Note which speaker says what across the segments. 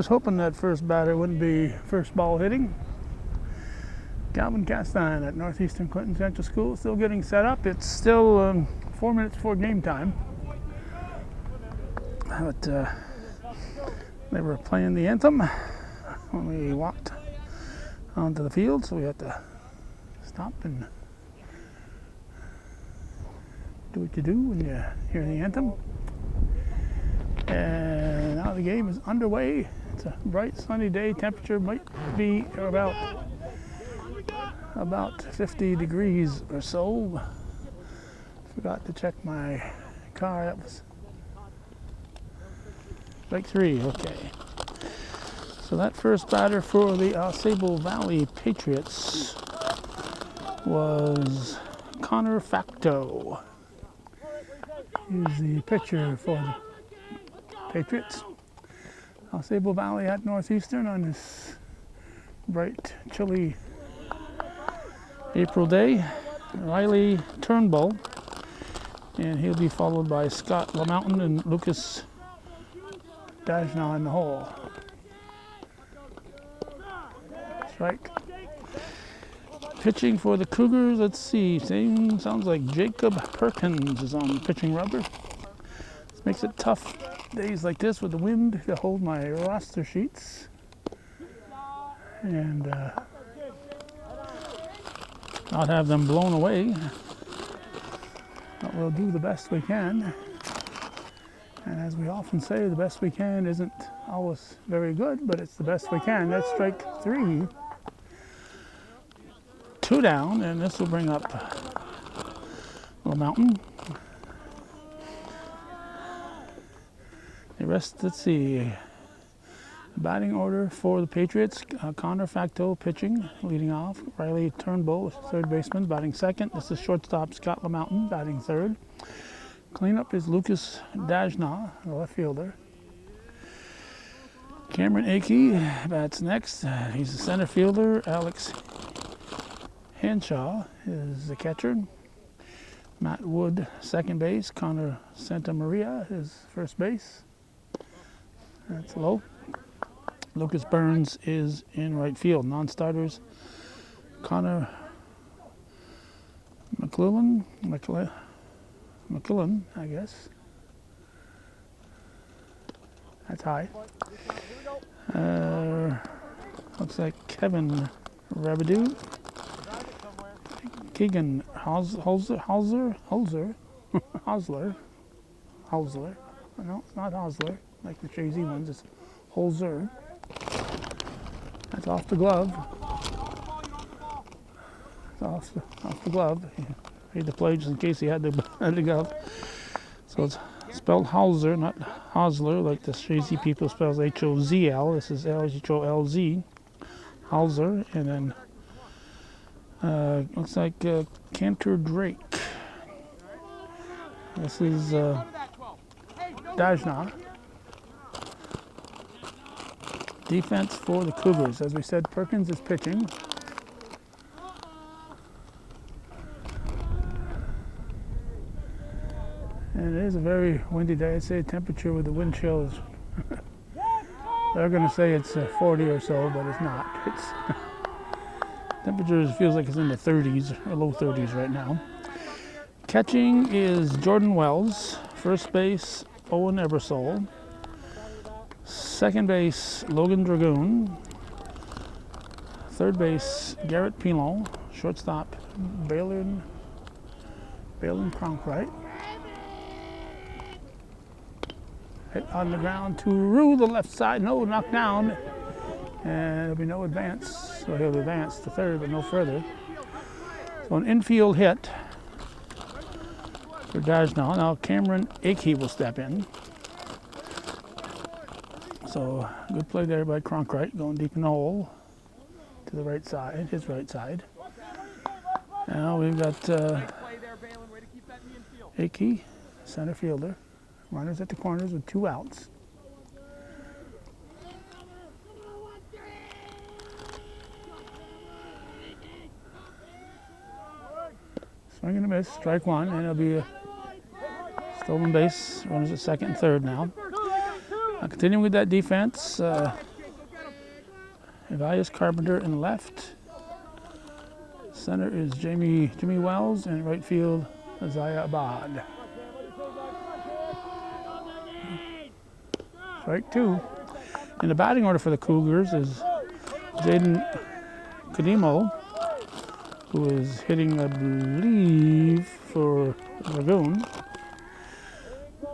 Speaker 1: was hoping that first batter wouldn't be first ball hitting. Calvin Castine at Northeastern Clinton Central School, still getting set up. It's still 4 minutes before game time. But they were playing the anthem when we walked onto the field, so we had to stop and do what you do when you hear the anthem. And now the game is underway. It's a bright sunny day. Temperature might be about 50 degrees or so. Forgot to check my car. That was strike three. Okay. So that first batter for the Ausable Valley Patriots was Connor Facto. He's the pitcher for the Patriots. Ausable Valley at Northeastern on this bright, chilly April day. Riley Turnbull, and he'll be followed by Scott LaMountain and Lucas Dajna in the hole. Strike. Pitching for the Cougars, let's see, sounds like Jacob Perkins is on the pitching rubber. This makes it tough days like this with the wind to hold my roster sheets. And not have them blown away. But we'll do the best we can. And as we often say, the best we can isn't always very good, but it's the best we can. That's strike three. 2 down, and this will bring up LaMountain. The rest, let's see. The batting order for the Patriots, Connor Facto pitching, leading off. Riley Turnbull, third baseman, batting second. This is shortstop Scott LaMountain, batting third. Cleanup is Lucas Dajna, the left fielder. Cameron Akey bats next. He's the center fielder. Alex Henshaw is the catcher. Matt Wood, second base. Connor Santa Maria is first base. That's low. Lucas Burns is in right field. Non-starters, Connor McClellan, I guess. That's high. Looks like Kevin Rabidou. Keegan Hosler. No, it's not Hosler, like the Jay-Z ones. It's Holzer. That's off the glove. It's off the glove. He made the play just in case he had the glove. So it's spelled Holzer, not Hosler, like the Jay-Z people spells H-O-Z-L. This is H-O-L-Z. Holzer, and then looks like Cantor Drake. This is Dajna. Defense for the Cougars. As we said, Perkins is pitching. And it is a very windy day. I'd say temperature with the wind chills. They're going to say it's 40 or so, but it's not. It's temperature feels like it's in the 30s or low 30s right now. Catching is Jordan Wells. First base, Owen Ebersole. Second base, Logan Dragoon. Third base, Garrett Pilon. Shortstop, Balin Cronkright. Hit on the ground to the left side. No, knocked down. And there'll be no advance. So he'll advance to third, but no further. So an infield hit for Dajna. Now Cameron Akey will step in. So good play there by Cronkright, going deep in the hole to the right side, his right side. Now we've got Akey, center fielder. Runners at the corners with 2 outs. Swing and a miss, strike one, and it'll be a stolen base. Runners at second and third now. Continuing with that defense, Elias Carpenter in left. Center is Jimmy Wells, and right field, Isaiah Abad. Strike two. In the batting order for the Cougars is Jaden Kadimo, who is hitting, I believe, for Lagoon.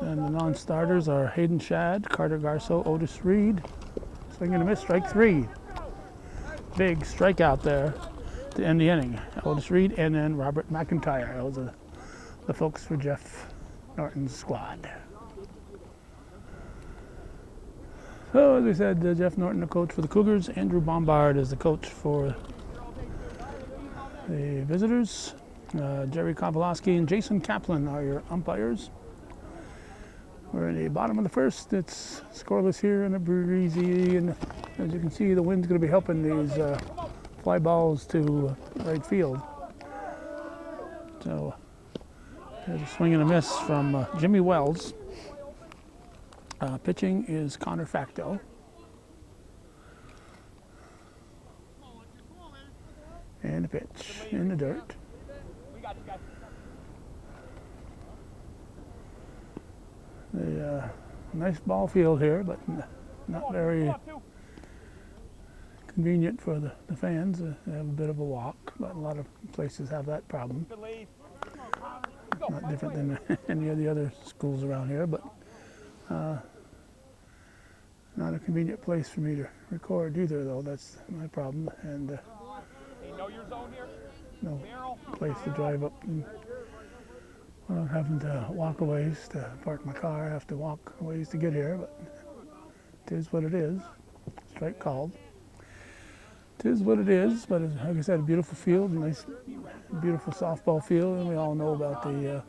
Speaker 1: And the non-starters are Hayden Shad, Carter Garceau, Otis Reed. Swing and a miss, strike three. Big strikeout there to end the inning. Otis Reed and then Robert McIntyre. Those are the folks for Jeff Norton's squad. So, as we said, Jeff Norton, the coach for the Cougars. Andrew Bombard is the coach for the visitors. Jerry Kovaloski and Jason Kaplan are your umpires. We're in the bottom of the first. It's scoreless here in a breezy, and as you can see, the wind's going to be helping these fly balls to right field. So, there's a swing and a miss from Jimmy Wells. Pitching is Connor Facto. And a pitch in the dirt. The nice ball field here, but not very convenient for the fans. They have a bit of a walk, but a lot of places have that problem. Not different than any of the other schools around here, but not a convenient place for me to record either, though. That's my problem. And no place to drive up. Well, having to walk a ways to park my car. I have to walk a ways to get here, but it is what it is. Strike called. It is what it is, but it's, like I said, a beautiful field, nice, beautiful softball field, and we all know about the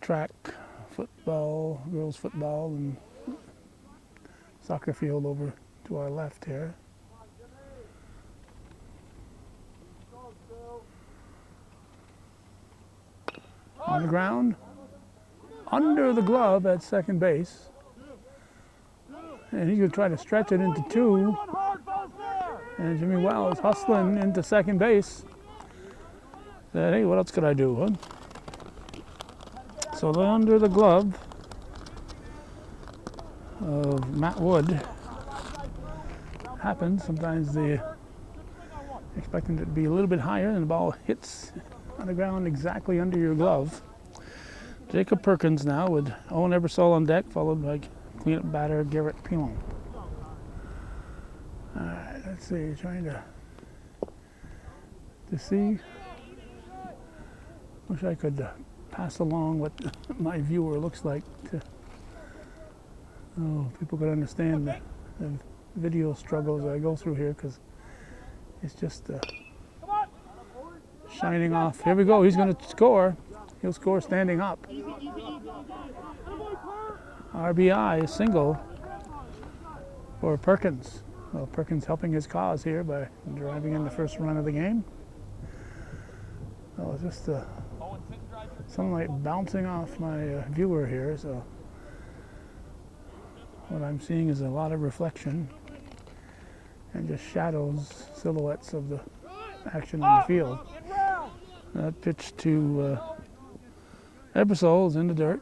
Speaker 1: track, football, girls football, and soccer field over to our left here. On the ground, under the glove at second base. And he's going to try to stretch it into two. And Jimmy Wells hustling into second base. Said, hey, what else could I do, huh? So under the glove of Matt Wood happens. Sometimes they expecting it to be a little bit higher and the ball hits on the ground exactly under your glove. Jacob Perkins now with Owen Ebersol on deck, followed by cleanup batter Garrett Pilon. All right, let's see, trying to see. Wish I could pass along what my viewer looks like to people could understand the video struggles I go through here, because it's just shining off. Here we go. He's going to score. He'll score standing up. RBI, single for Perkins. Well, Perkins helping his cause here by driving in the first run of the game. Oh, just sunlight bouncing off my viewer here, so what I'm seeing is a lot of reflection and just shadows, silhouettes of the action on the field. That pitch to Ebersol is in the dirt,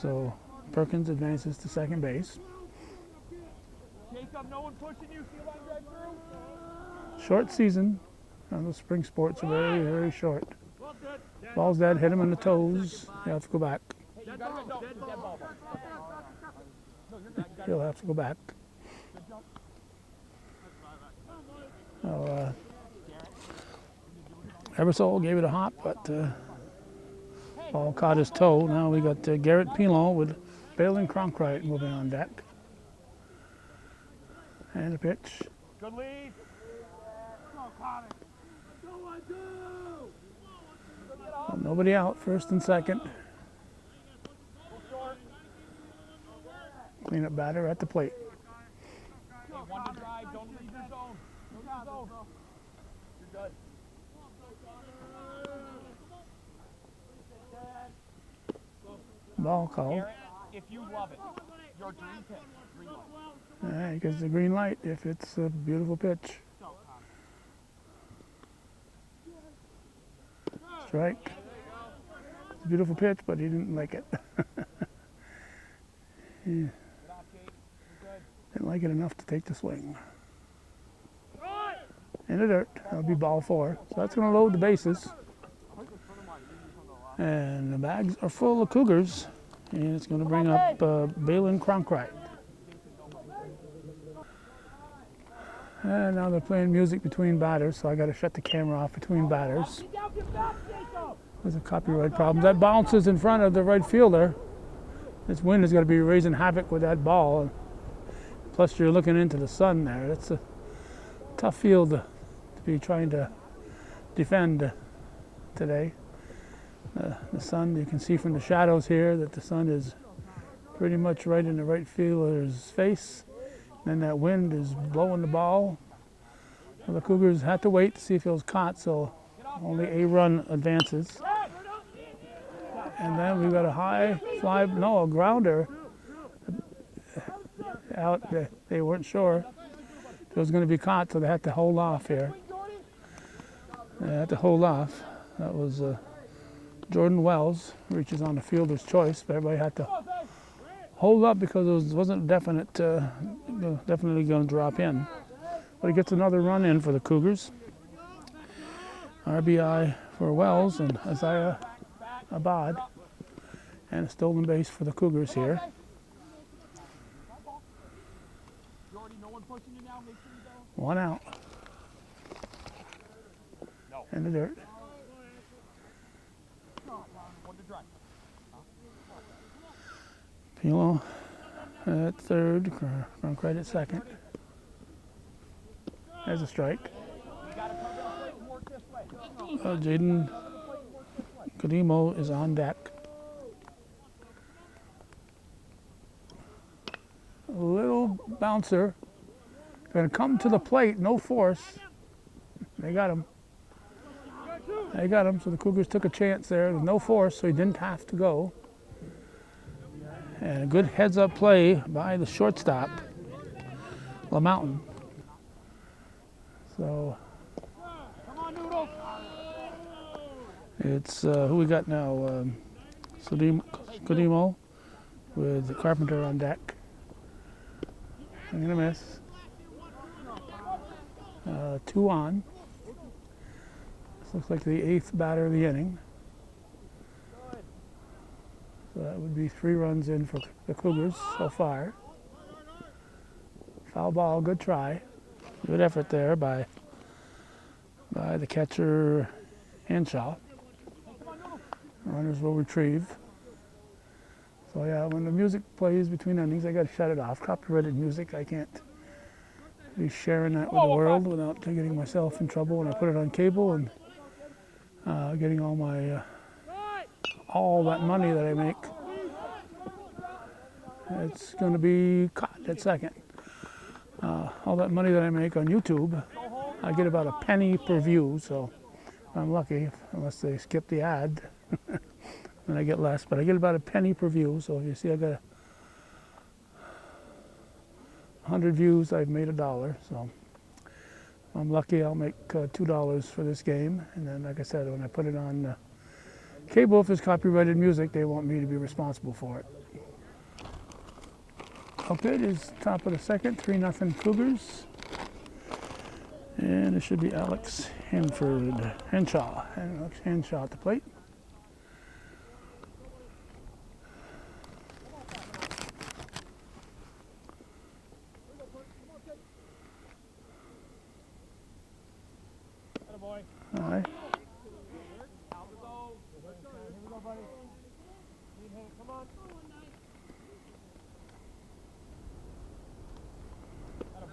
Speaker 1: so Perkins advances to second base. Short season. The spring sports are very, very short. Ball's dead, hit him in the toes. He'll have to go back. He'll have to go back. Ebersol gave it a hop, but ball caught his toe. Now we got Garrett Pilon with Balin Cronkright moving on deck. And a pitch. Good lead. Well, nobody out, first and second. Cleanup batter at the plate. Ball called.
Speaker 2: if you love it, your dream pitch, green light.
Speaker 1: All right, he gets the green light if it's a beautiful pitch. Strike. It's a beautiful pitch, but he didn't like it. He didn't like it enough to take the swing. In the dirt. That'll be ball 4. So that's going to load the bases. And the bags are full of Cougars. And it's going to bring up Balin Cronkright. And now they're playing music between batters, so I got to shut the camera off between batters. There's a copyright problem. That bounces in front of the right fielder. This wind is going to be raising havoc with that ball. Plus, you're looking into the sun there. It's a tough field to be trying to defend today. The sun, you can see from the shadows here that the sun is pretty much right in the right fielder's face. Then that wind is blowing the ball. Well, the Cougars had to wait to see if it was caught, so only a run advances. And then we've got a high fly, no, a grounder out. They weren't sure if it was going to be caught, so they had to hold off here. They had to hold off. That was Jordan Wells, reaches on the fielder's choice, but everybody had to hold up because it wasn't definite, definitely going to drop in. But he gets another run in for the Cougars. RBI for Wells and Isaiah Abad. And a stolen base for the Cougars here. One out. In the dirt. Pilo at third, Cronkright at second. There's a strike. Jaden Kadimo is on deck. A little bouncer. Going to come to the plate, no force. They got him. They got him, so the Cougars took a chance there with no force, so he didn't have to go. And a good heads-up play by the shortstop, LaMountain. So it's who we got now? Kadimo with Carpenter on deck. I'm gonna miss. 2 on. This looks like the 8th batter of the inning. So that would be 3 runs in for the Cougars so far. Foul ball, good try. Good effort there by the catcher Henshaw. Runners will retrieve. So yeah, when the music plays between innings, I got to shut it off. Copyrighted music, I can't be sharing that with the world without getting myself in trouble when I put it on cable and getting all my all that money that I make. It's going to be caught at second. All that money that I make on YouTube, I get about a penny per view, so I'm lucky, unless they skip the ad, then I get less, but I get about a penny per view, so if you see I got 100 views, I've made $1, so if I'm lucky, I'll make $2 for this game, and then like I said, when I put it on cable, if it's copyrighted music, they want me to be responsible for it. Okay, it is top of the second, 3-0 Cougars. And it should be Alex Henshaw at the plate. All right.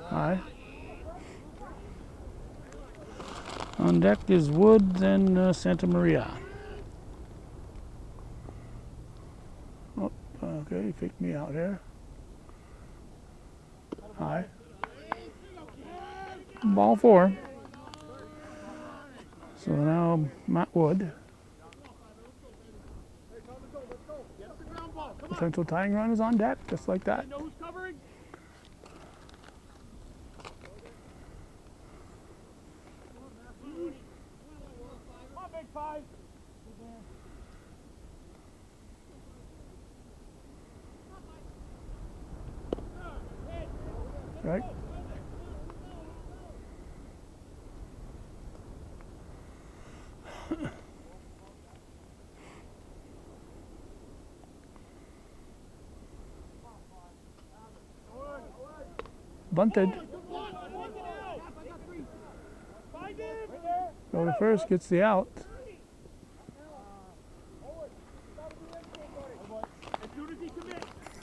Speaker 1: Hi. On deck is Woods and Santa Maria. Oh, okay, he picked me out there. Hi. Ball 4. So now Matt Wood. With Potential tying run is on deck, just like that.
Speaker 2: Know who's covering? Come on, big five.
Speaker 1: Right? Bunted. Go to first, gets the out.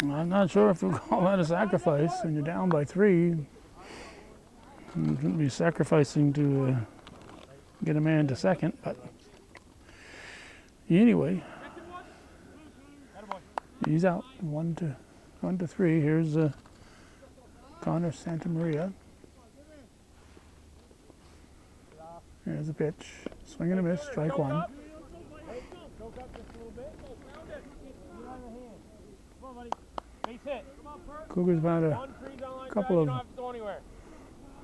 Speaker 1: I'm not sure if we'll call that a sacrifice. When you're down by 3, you shouldn't be sacrificing to get a man to second. But anyway, he's out. 1 to 3. Here's Connor Santa Maria. Here's the pitch. Swing and a miss. Strike 1. Cougars have had a couple of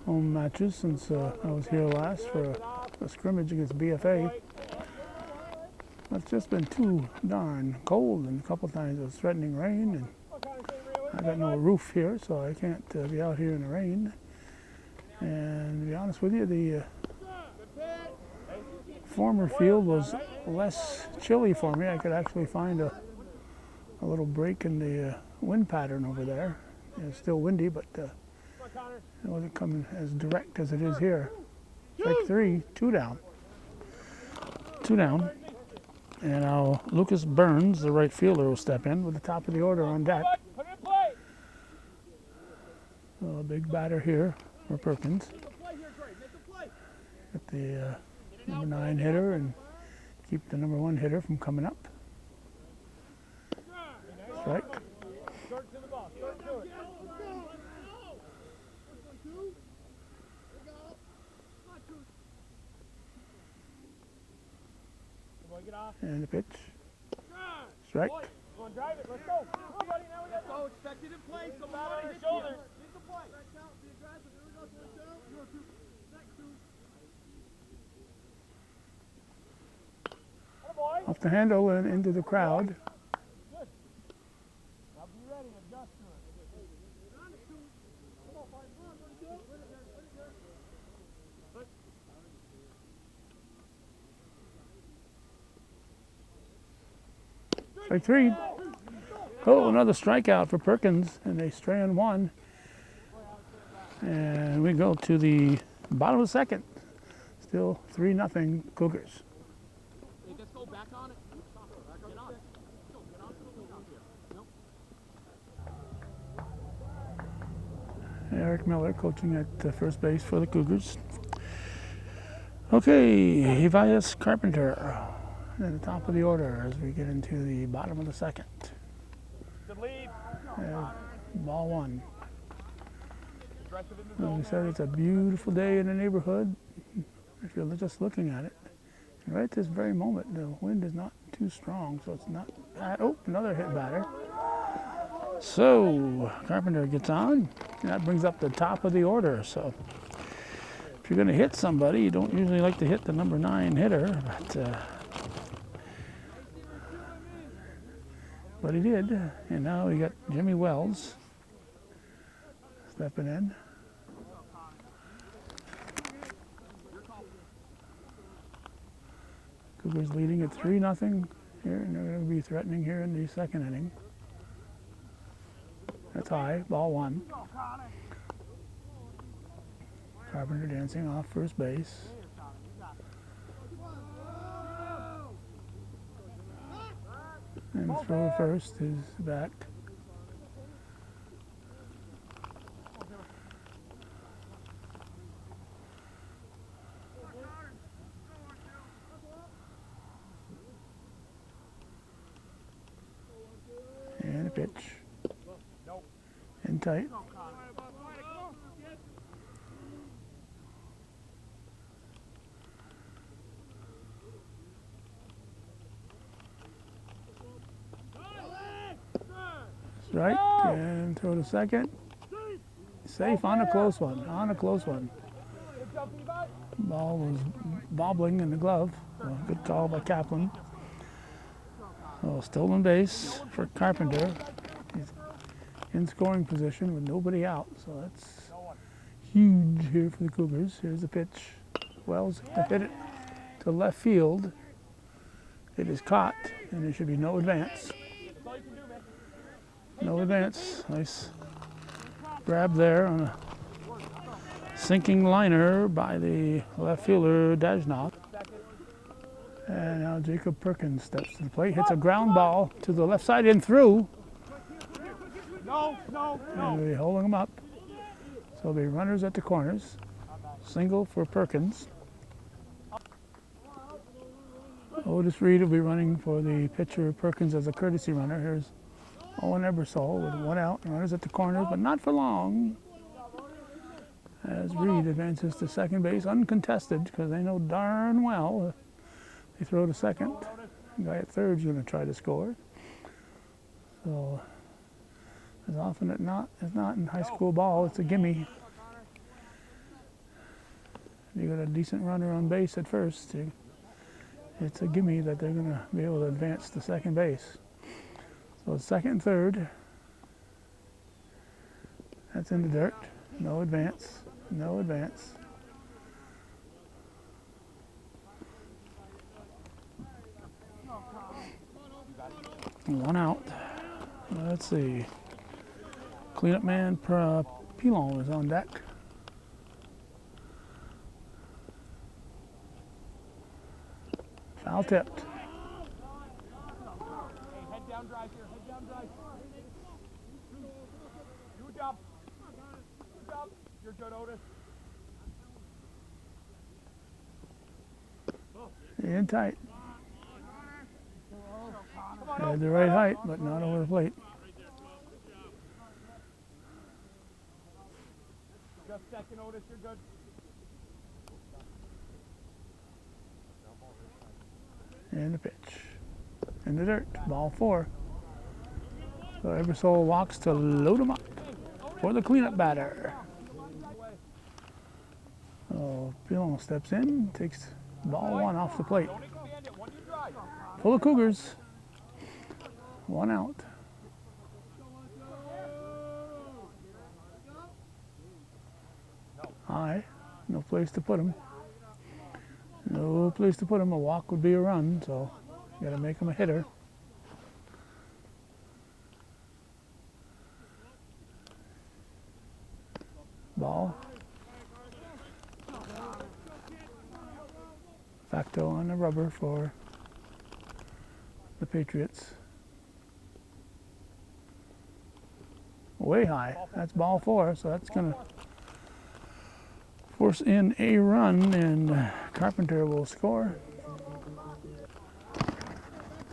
Speaker 1: home matches since I was here last for a scrimmage against BFA. It's just been too darn cold, and a couple times it was threatening rain, and I got no roof here, so I can't be out here in the rain. And to be honest with you, the former field was less chilly for me. I could actually find a little break in the wind pattern over there. It's still windy, but it wasn't coming as direct as it is here. Strike 3, 2 down. 2 down. And now Lucas Burns, the right fielder, will step in with the top of the order on deck. So a big batter here for Perkins. Got the number 9 hitter and keep the number 1 hitter from coming up. Strike. And the pitch. Strike.
Speaker 2: Come on, drive it. Let's go. Come on, buddy. Now we got to go. Expect it in place. Come on your shoulders. Use the play.
Speaker 1: Off the handle and into the crowd.
Speaker 2: Good. Now be ready. Adjust to it.
Speaker 1: Strike 3. Oh, another strikeout for Perkins, and they strand 1. And we go to the bottom of the second. Still 3-0 Cougars.
Speaker 2: Hey, let's go back on it. Get on. Get on.
Speaker 1: Eric Miller coaching at first base for the Cougars. Okay, AVCS Carpenter at the top of the order as we get into the bottom of the second.
Speaker 2: Good lead.
Speaker 1: Ball 1. As we said, it's a beautiful day in the neighborhood. If you're just looking at it, right at this very moment, the wind is not too strong, so it's not bad. Oh, another hit batter. So Carpenter gets on, and that brings up the top of the order. So if you're going to hit somebody, you don't usually like to hit the number 9 hitter, but he did. And now we got Jimmy Wells stepping in. Cougars leading at 3-0 here, and they're going to be threatening here in the second inning. That's high, ball 1. Carpenter dancing off first base. And throw first is back. And a pitch. In tight. Strike and throw to second. Safe on a close one. On a close one. Ball was bobbling in the glove. So good call by Kaplan. So stolen base for Carpenter. He's in scoring position with nobody out. So that's huge here for the Cougars. Here's the pitch. Wells hit it to left field. It is caught, and there should be no advance. No advance. Nice grab there on a sinking liner by the left fielder, Dajnoff. And now Jacob Perkins steps to the plate, hits a ground ball to the left side and through. And we're holding him up. So the runners at the corners. Single for Perkins. Otis Reed will be running for the pitcher Perkins as a courtesy runner. Here's Owen Ebersol with one out. Runners at the corners, but not for long. As Reed advances to second base, uncontested, because they know darn well they throw to second. The guy at third is going to try to score. So, as often as not in high school ball, it's a gimme. You got a decent runner on base at first. It's a gimme that they're going to be able to advance to second base. So it's second and third. That's in the dirt. No advance. No advance. One out. Let's see. Cleanup man Pilon is on deck. Foul tipped.
Speaker 2: Hey, head down drive here. Head down drive. Good job. Good job. You're good, Otis.
Speaker 1: In tight. Had the right height, but not over the plate.
Speaker 2: Just second, Otis. You're good.
Speaker 1: And the pitch. In the dirt. Ball 4. So Ebersol walks to load him up for the cleanup batter. So Pilon steps in, takes ball 1 off the plate. Full of Cougars. 1 out. High. No place to put him. No place to put him. A walk would be a run, so you got to make him a hitter. Ball. Facto on the rubber for the Patriots. Way high. That's ball 4, so that's going to force in a run, and Carpenter will score.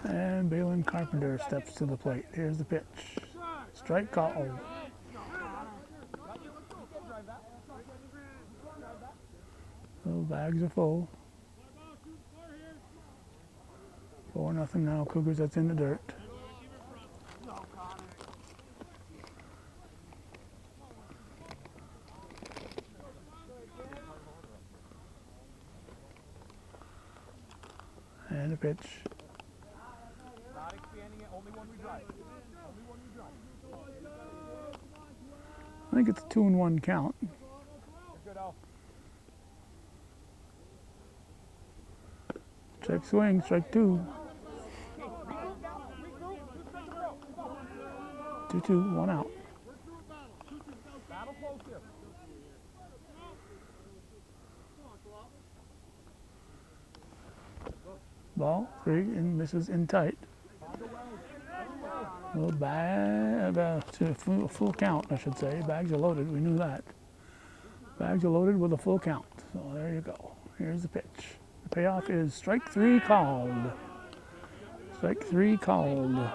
Speaker 1: And Balin Carpenter steps to the plate. Here's the pitch. Strike call. So bags are full. 4-0 now. Cougars, that's in the dirt. And a pitch.
Speaker 2: Not expanding it, only one we drive. Only one we drive.
Speaker 1: I think it's a 2-1 count.
Speaker 2: You're good, Al.
Speaker 1: Check swing, strike 2. 2-2, 1 out.
Speaker 2: Battle close here.
Speaker 1: Ball 3 and misses in tight. Well, full count, I should say. Bags are loaded. We knew that. Bags are loaded with a full count. So there you go. Here's the pitch. The payoff is strike 3 called. Strike 3 called.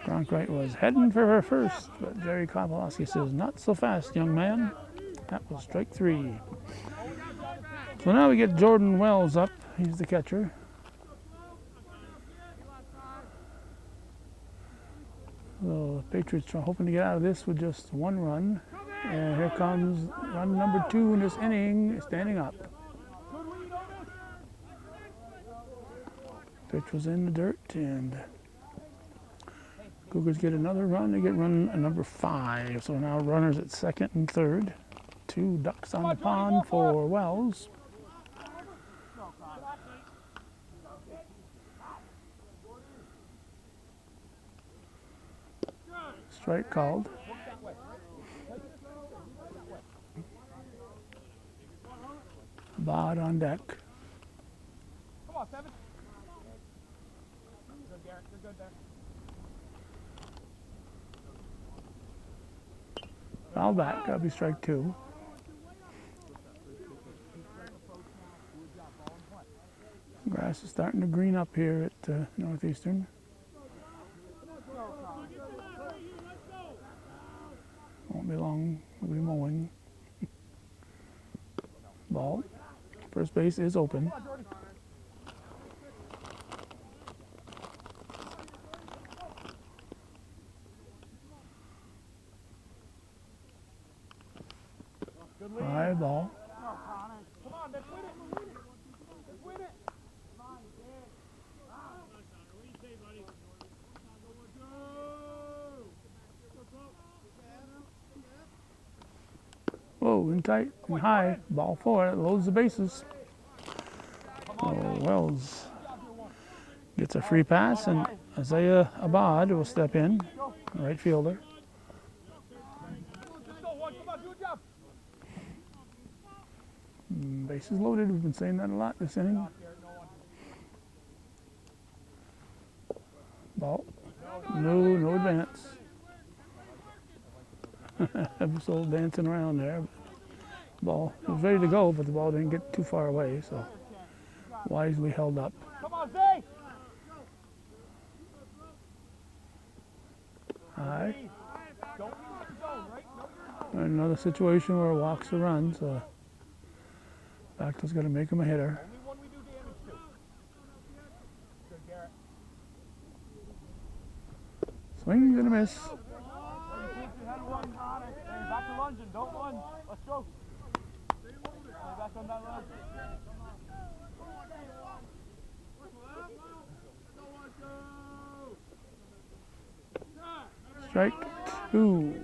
Speaker 1: Cronkite was heading for her first, but Jerry Kopolowski says, "Not so fast, young man." That was strike 3. So now we get Jordan Wells up. He's the catcher. So the Patriots are hoping to get out of this with just one run. And here comes run number 2 in this inning, standing up. Pitch was in the dirt, and Cougars get another run. They get run number 5. So now runners at second and third. 2 ducks on the pond for Wells. Strike called. Bod on deck.
Speaker 2: Come on, 7. Good, Garrett. You're good there.
Speaker 1: Foul back. That'll be strike 2. Grass is starting to green up here at Northeastern. Won't be long. We'll be mowing. Ball. First base is open. High ball.
Speaker 2: Come on, let's win it. Let's win it.
Speaker 1: Whoa, in tight and high. Ball 4. Loads the bases. So Wells gets a free pass, and Isaiah Abad will step in, right fielder. Bases loaded. We've been saying that a lot this inning. Ball. No advance. Episode dancing around there. Ball was ready to go, but the ball didn't get too far away, so wisely held up.
Speaker 2: Come on, Zay.
Speaker 1: High. Another situation where walks a run, so Bachtel's got to make him a hitter.
Speaker 2: Only one we do damage to. Good, Garrett.
Speaker 1: Swings and a miss.
Speaker 2: Back to lunging. Don't lunge. Let's go. Back on that lunge.
Speaker 1: Strike 2.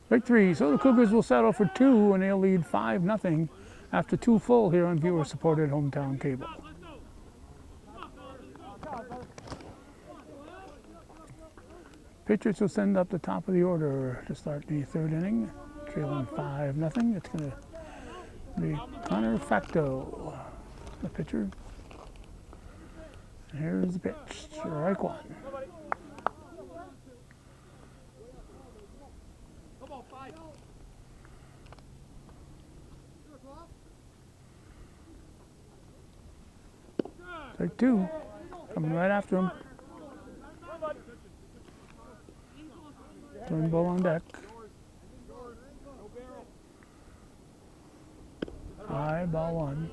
Speaker 1: Strike 3. So the Cougars will settle for 2, and they'll lead 5-0 after 2 full here on viewer-supported hometown cable. Patriots will send up the top of the order to start the 3rd inning, trailing 5-0. It's going to be Connor Facto, the pitcher. And here's the pitch, strike 1. Strike 2, coming right after him. Turnbull on deck. High, ball 1.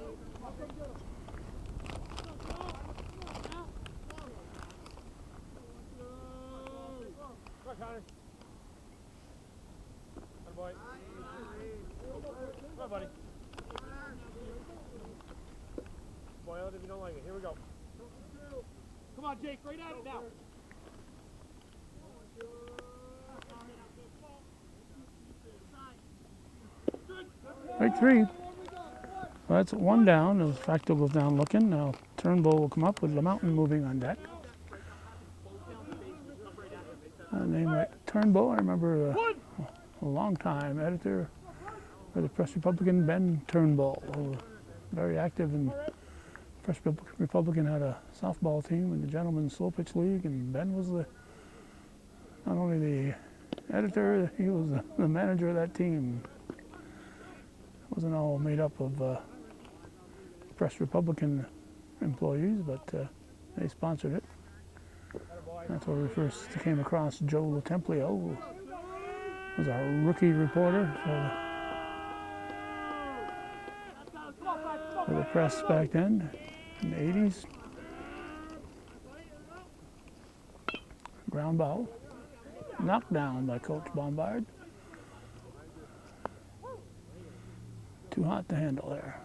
Speaker 2: Boy. Come on, buddy. Boil it if you don't like it. Here we go. Come on, Jake. Right at it now.
Speaker 1: Strike 3. Well, that's 1 down as Facto goes down looking. Now Turnbull will come up with LaMountain moving on deck. Name like Turnbull. I remember a long-time editor for the Press Republican, Ben Turnbull, who was very active in Press Republican, had a softball team in the Gentlemen's Slow Pitch League, and Ben was not only the editor, he was the manager of that team. It wasn't all made up of Press Republican employees, but they sponsored it. That's where we first came across Joe LaTemplio, who was our rookie reporter for the press back then in the 80s. Ground ball. Knocked down by Coach Bombard. Too hot to handle there.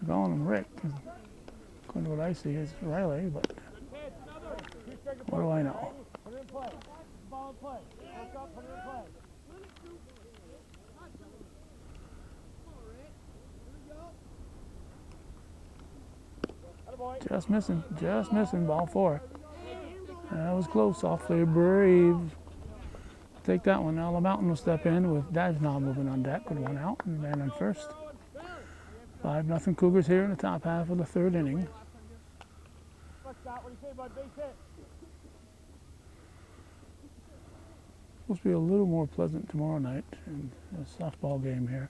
Speaker 1: They're calling him Rick. According to what I see, it's Riley, but what do I know? Just missing, ball 4. That was close, awfully brave. Take that one. Now the Mountain will step in with Dajna moving on deck with 1 out and man on first. 5-0 Cougars here in the top half of the 3rd inning. Supposed to be a little more pleasant tomorrow night in a softball game here.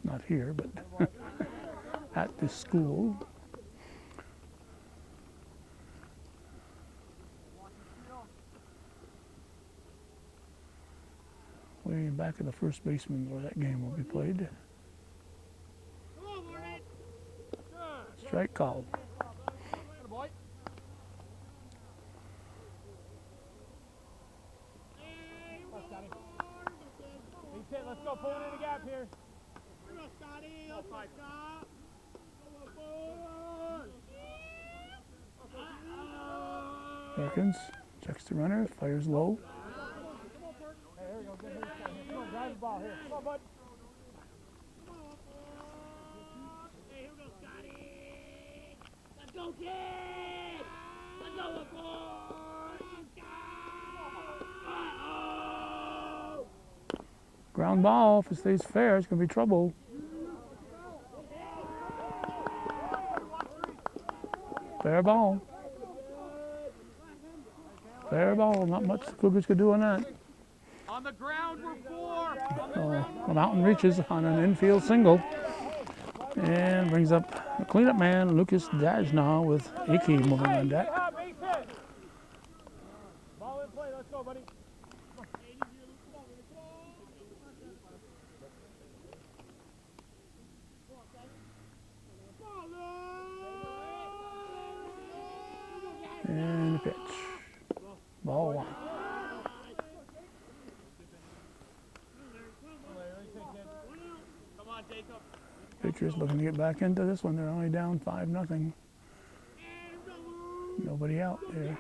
Speaker 1: Not here, but at this school. Way back of the first baseman where that game will be played. Strike called.
Speaker 2: Let's go, pull it in the gap here.
Speaker 1: Perkins checks the runner, fires low.
Speaker 2: Hey, here we go. Good hit. Come on, drive the ball here. Come on, bud. Hey, here we go, Scotty. Let's go, kid. Let's go,
Speaker 1: Ground ball. If it stays fair, it's going to be trouble. Fair ball. Fair ball. Not much the Cougars could do on that.
Speaker 2: On the ground, we're 4.
Speaker 1: The Mountain reaches on an infield single and brings up the cleanup man, Lucas Dajna, with Icky moving on deck.
Speaker 2: Ball in play. Let's go, buddy.
Speaker 1: And the pitch. Ball 1. Patriots looking to get back into this one. They're only down 5-0. Nobody out there.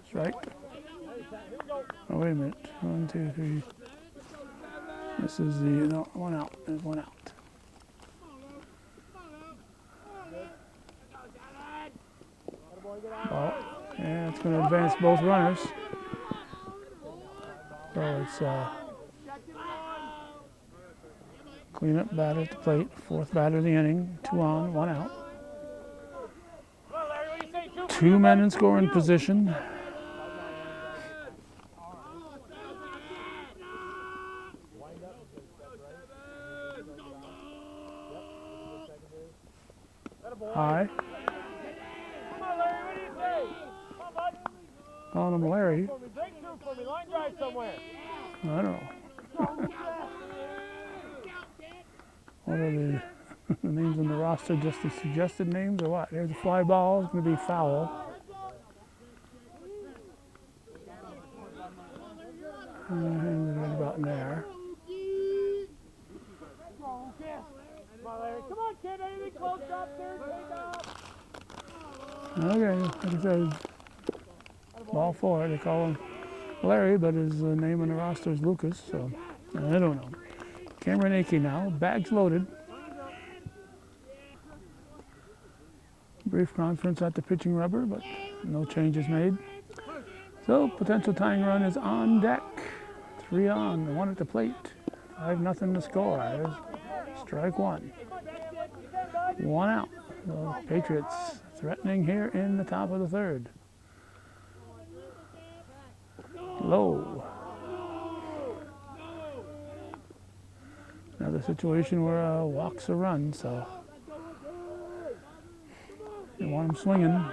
Speaker 1: Strike. Oh, wait a minute. 1, 2, 3. This is the, no, 1 out. There's 1 out. Ball. And it's going to advance both runners. So it's cleanup batter at the plate. 4th batter of the inning. 2 on, 1 out. 2 men in scoring position. High. Calling him Larry. I don't know. What are the names on the roster? Just the suggested names or what? There's a fly ball. It's going to be foul. And right about in there.
Speaker 2: Come on, kid. Anything close up there?
Speaker 1: Okay, like I said, ball 4. They call him Larry, but his name on the roster is Lucas, so I don't know. Cameron Akey now, bags loaded. Brief conference at the pitching rubber, but no changes made. So potential tying run is on deck. 3 on, 1 at the plate. 5-0 to score. There's strike 1. 1 out. So Patriots threatening here in the top of the third. Low. Another situation where walks a run, so you want him swinging.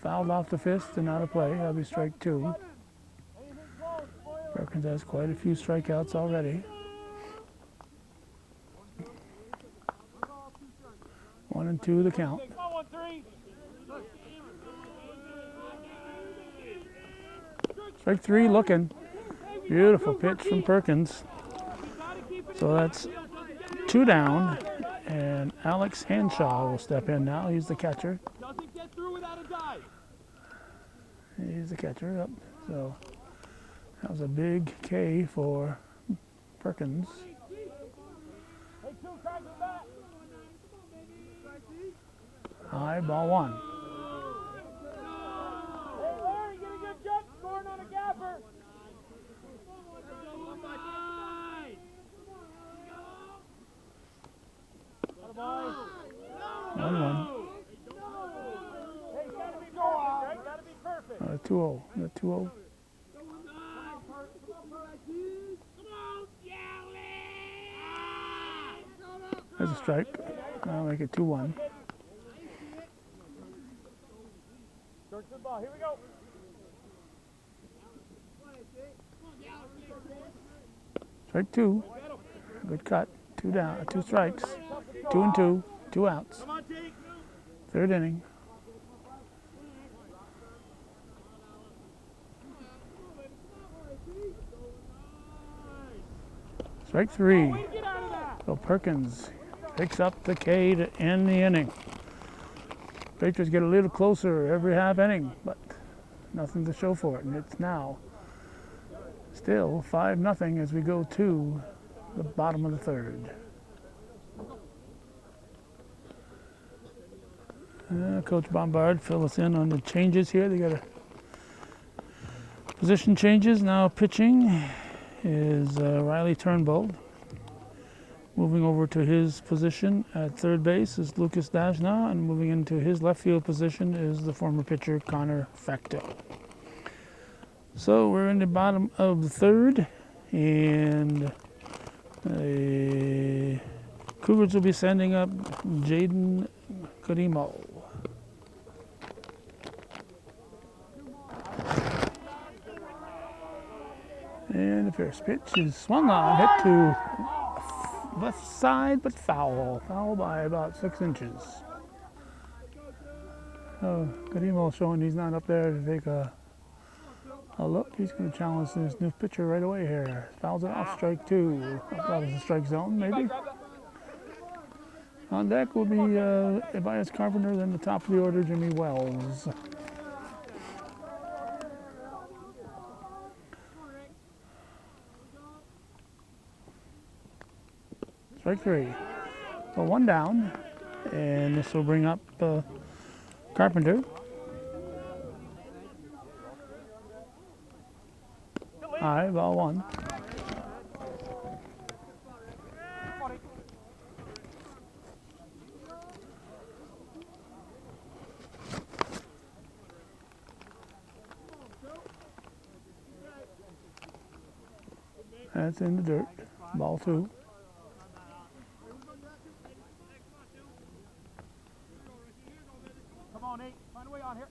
Speaker 1: Fouled off the fist and out of play. That'll be strike 2. Perkins has quite a few strikeouts already. 1-2 the count. Strike 3 looking. Beautiful pitch from Perkins. So that's 2 down, and Alex Hanshaw will step in now. He's the catcher. He's the catcher up. So that was a big K for Perkins. High, ball 1. One. 2-0. 2-0. There's a strike. I'll make it 2-1. Here we go. Strike 2. Good cut. 2 down. 2 strikes. 2-2. 2 outs. Third inning. Strike 3. So Perkins picks up the K to end the inning. Patriots get a little closer every half inning, but nothing to show for it. And it's now still 5-0 as we go to the bottom of the third. Coach Bombard fill us in on the changes here. They got a position changes. Now pitching is Riley Turnbull. Moving over to his position at third base is Lucas Dajna, and moving into his left field position is the former pitcher Connor Facto. So we're in the bottom of the third, and the Cougars will be sending up Jaden Kadimo. And the first pitch is swung on, hit to left side, but foul. Foul by about 6 inches. So Kadimo showing he's not up there to take a look. He's going to challenge this new pitcher right away here. Fouls it off, strike 2. I thought it was the strike zone, maybe. On deck will be Tobias Carpenter, then the top of the order, Jimmy Wells. Strike 3. So 1 down, and this will bring up Carpenter. High, ball 1. That's in the dirt. Ball 2.
Speaker 3: Come on, Nate. Find a way on here.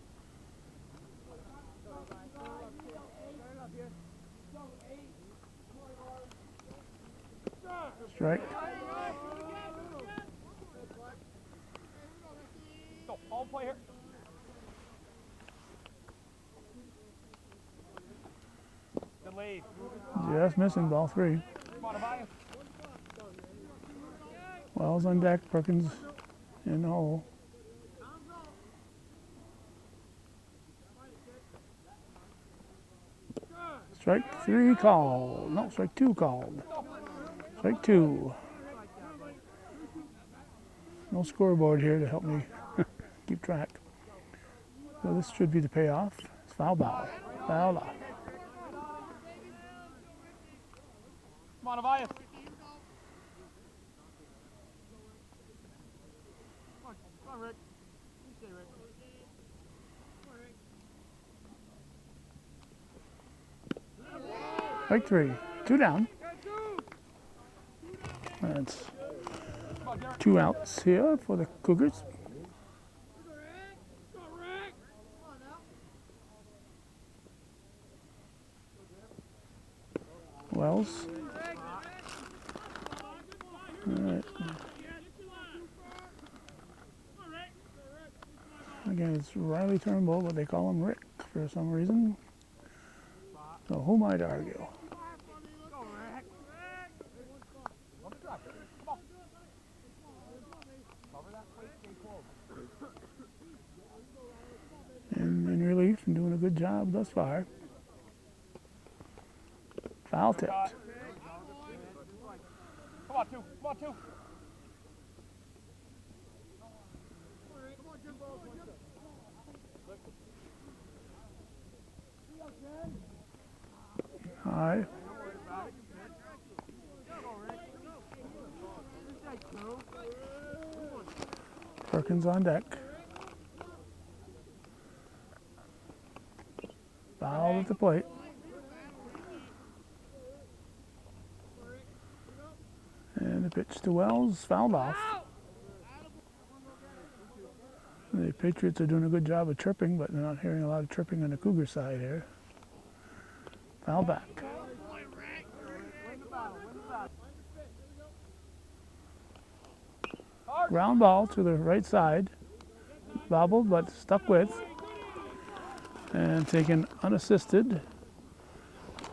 Speaker 1: Strike.
Speaker 3: Go. All play here. Delayed.
Speaker 1: Just missing, ball 3. Wells on deck, Perkins in the hole. Strike 3 called. No, strike 2 called. Strike 2. No scoreboard here to help me keep track. So this should be the payoff. It's foul ball. Foul off.
Speaker 3: Come on, Tobias.
Speaker 1: Strike 3. 2 down. That's 2 outs here for the Cougars. Wells. All right. Again, it's Riley Turnbull, but they call him Rick for some reason. So who might argue? And in relief and doing a good job thus far. Foul tipped.
Speaker 3: Come on, two. Come on, two.
Speaker 1: High. Perkins on deck. Foul at the plate. And the pitch to Wells, fouled off. The Patriots are doing a good job of chirping, but they're not hearing a lot of chirping on the Cougar side here. Foul back. Ground ball to the right side. Bobbled, but stuck with. And taken unassisted.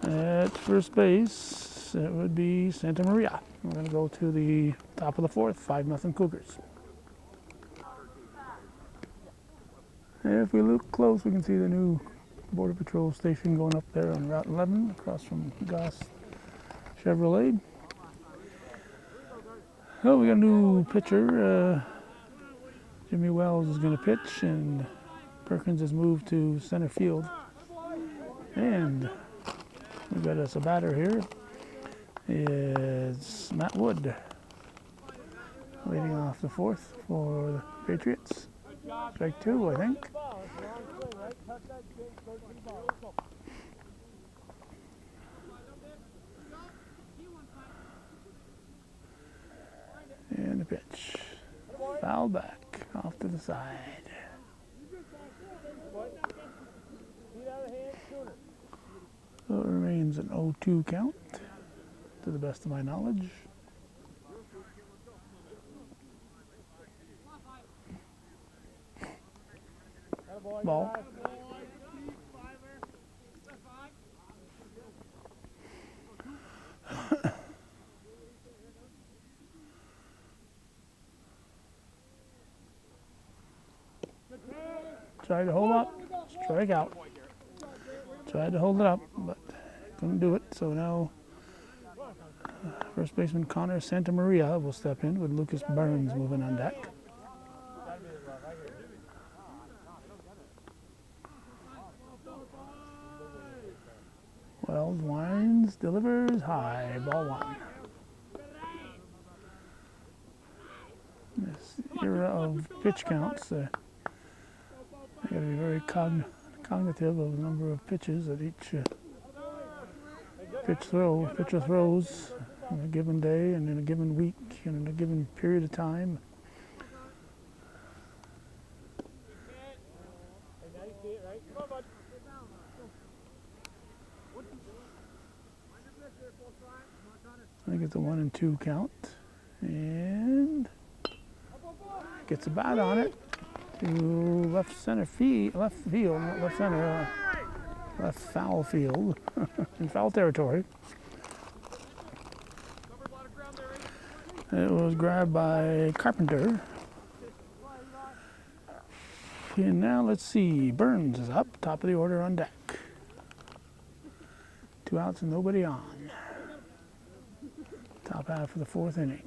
Speaker 1: At first base, it would be Santa Maria. We're going to go to the top of the fourth, 5-0 Cougars. If we look close, we can see the new Border Patrol station going up there on Route 11, across from Goss Chevrolet. Oh, we got a new pitcher. Jimmy Wells is going to pitch, and Perkins has moved to center field. And we got us a batter here. It's Matt Wood leading off the fourth for the Patriots. Strike 2, I think. And the pitch. Foul back off to the side. So it remains an 0-2 count, to the best of my knowledge. Ball. Tried to hold up, strike out. Tried to hold it up, but couldn't do it. So now first baseman Connor Santa Maria will step in with Lucas Burns moving on deck. Wells winds, delivers high, ball 1. This era of pitch counts, they got to be very cognitive of the number of pitches that each pitcher throws on a given day and in a given week and in a given period of time. I think it's a 1-2 count, and gets a bat on it to left foul field in foul territory. It was grabbed by Carpenter. And now let's see, Burns is up, top of the order on deck. 2 outs and nobody on. Top half of the fourth inning.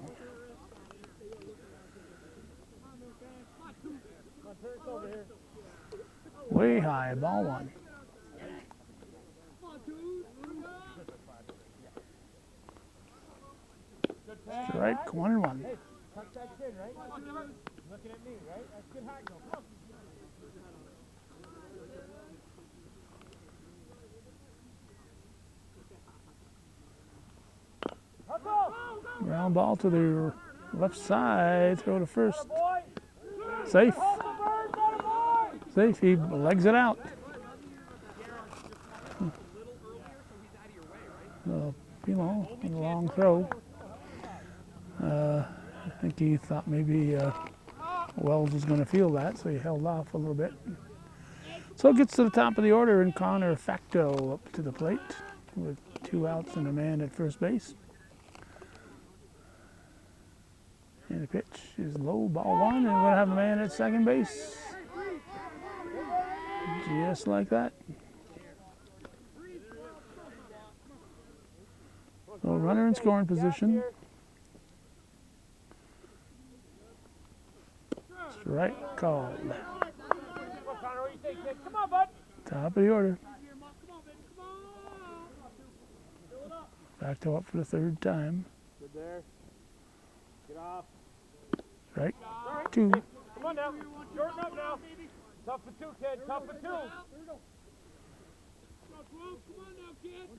Speaker 1: Way high, ball 1. Strike 1-1.
Speaker 3: Looking at me, right? That's good high go. Come on.
Speaker 1: Ground ball to the left side. Throw to first. Safe. Safe. He legs it out. Pilo, a long throw. I think he thought maybe Wells was going to feel that, so he held off a little bit. So it gets to the top of the order, and Connor Facto up to the plate with 2 outs and a man at first base. And the pitch is low, ball 1, and we're going to have a man at second base. Just like that. So runner in scoring position. Strike called. Top of the order. Facto up for the 3rd time.
Speaker 3: Good there. Get off.
Speaker 1: Strike 2.
Speaker 3: Come on now. Shorten up now. Tough for 2, kid. Tough for 2.
Speaker 2: Come on now, kid.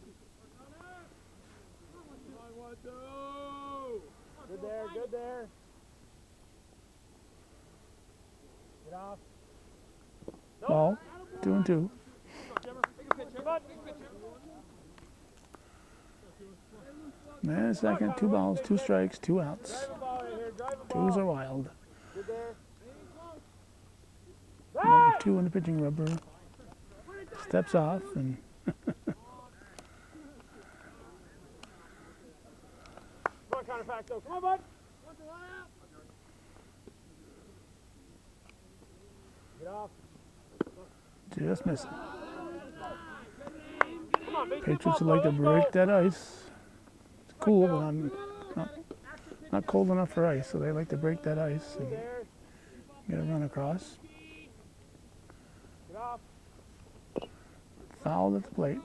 Speaker 3: Good there. Good there. Get off.
Speaker 1: Ball 2 and 2.
Speaker 3: Come on.
Speaker 1: Man at second, 2 balls, 2 strikes, 2 outs.
Speaker 3: Drive a ball right here. Drive a ball.
Speaker 1: 2s are wild.
Speaker 3: Good there.
Speaker 1: Number 2 in the pitching rubber. Steps off and
Speaker 3: Come on, Connor Facto. Come on, bud. Get off.
Speaker 1: just missing.
Speaker 3: Come on, base
Speaker 1: Patriots would like to break that ice. It's cool, but I'm not cold enough for ice, so they like to break that ice and get a run across.
Speaker 3: Get off.
Speaker 1: Fouled at the plate.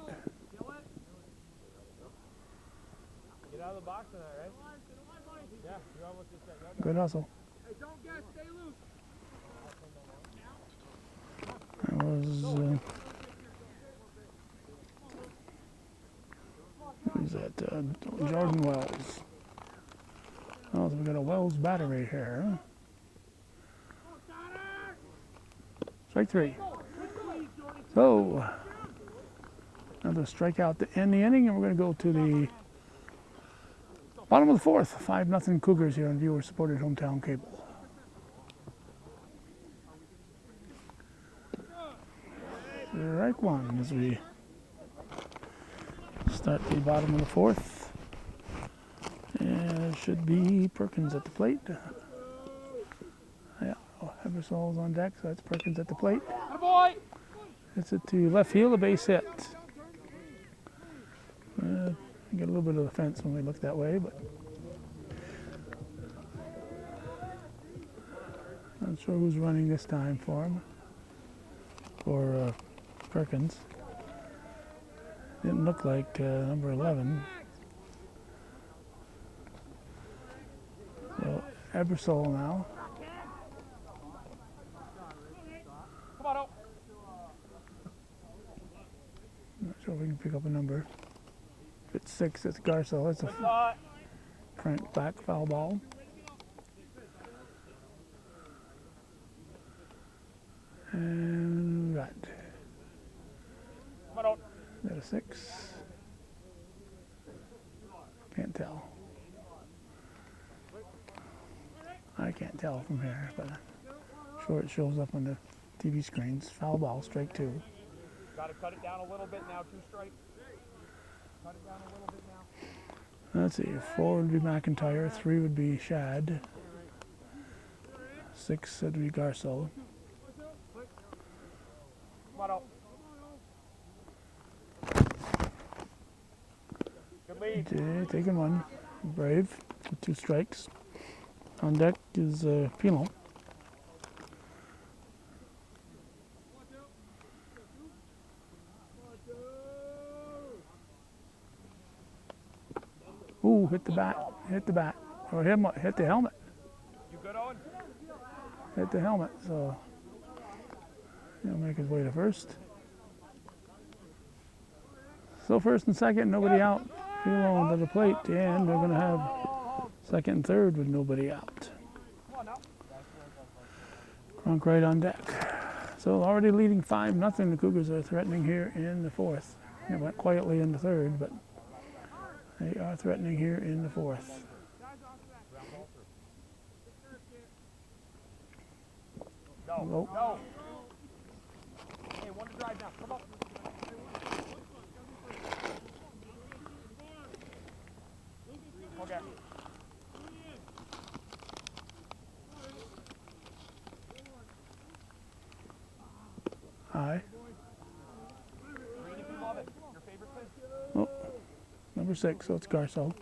Speaker 3: Get out of the box on that, right? Yeah, you're almost just set.
Speaker 1: Good hustle.
Speaker 2: Hey, don't get, stay loose.
Speaker 1: That was who's that? Jordan Wells. Oh, so we got a Wells battery here. Strike 3. So another strikeout to end the inning, and we're going to go to the bottom of the 4th. 5-0 Cougars here on viewer-supported hometown cable. Strike 1 as we start the bottom of the 4th. And it should be Perkins at the plate. Yeah, Eversole's on deck, so that's Perkins at the plate.
Speaker 3: Boy.
Speaker 1: Hits it to left field, a base hit. Get a little bit of the fence when we look that way, but not sure who's running this time for him. For Perkins. Didn't look like number 11. So Eversole now.
Speaker 3: Come on out.
Speaker 1: Not sure if we can pick up a number. If it's 6, it's Garcelle. It's a crank back foul ball. And right.
Speaker 3: Come on out.
Speaker 1: Is that a 6? Can't tell. I can't tell from here, but I'm sure it shows up on the TV screens. Foul ball, strike 2.
Speaker 3: Got to cut it down a little bit now. 2 strikes. Cut it down a little bit now.
Speaker 1: Let's see. 4 would be McIntyre. 3 would be Shad. 6 would be Garcelle.
Speaker 3: Come on out. Good lead.
Speaker 1: Okay, taking 1. Brave with 2 strikes. On deck is Pilon. Ooh, hit the bat. Hit the bat. Or hit the helmet.
Speaker 3: You good, Owen?
Speaker 1: Hit the helmet, so he'll make his way to first. So first and second, nobody out. Pilon to the plate, and they're going to have Second and third with nobody out.
Speaker 3: Come on now.
Speaker 1: Cronk right on deck. So already leading 5-0. The Cougars are threatening here in the fourth. It went quietly in the third, but they are threatening here in the fourth.
Speaker 3: No, no. Hey, one to drive now. Come on. Okay.
Speaker 1: High.
Speaker 3: Green if you love it. Your favorite fish?
Speaker 1: Oh, number 6, so it's Garso.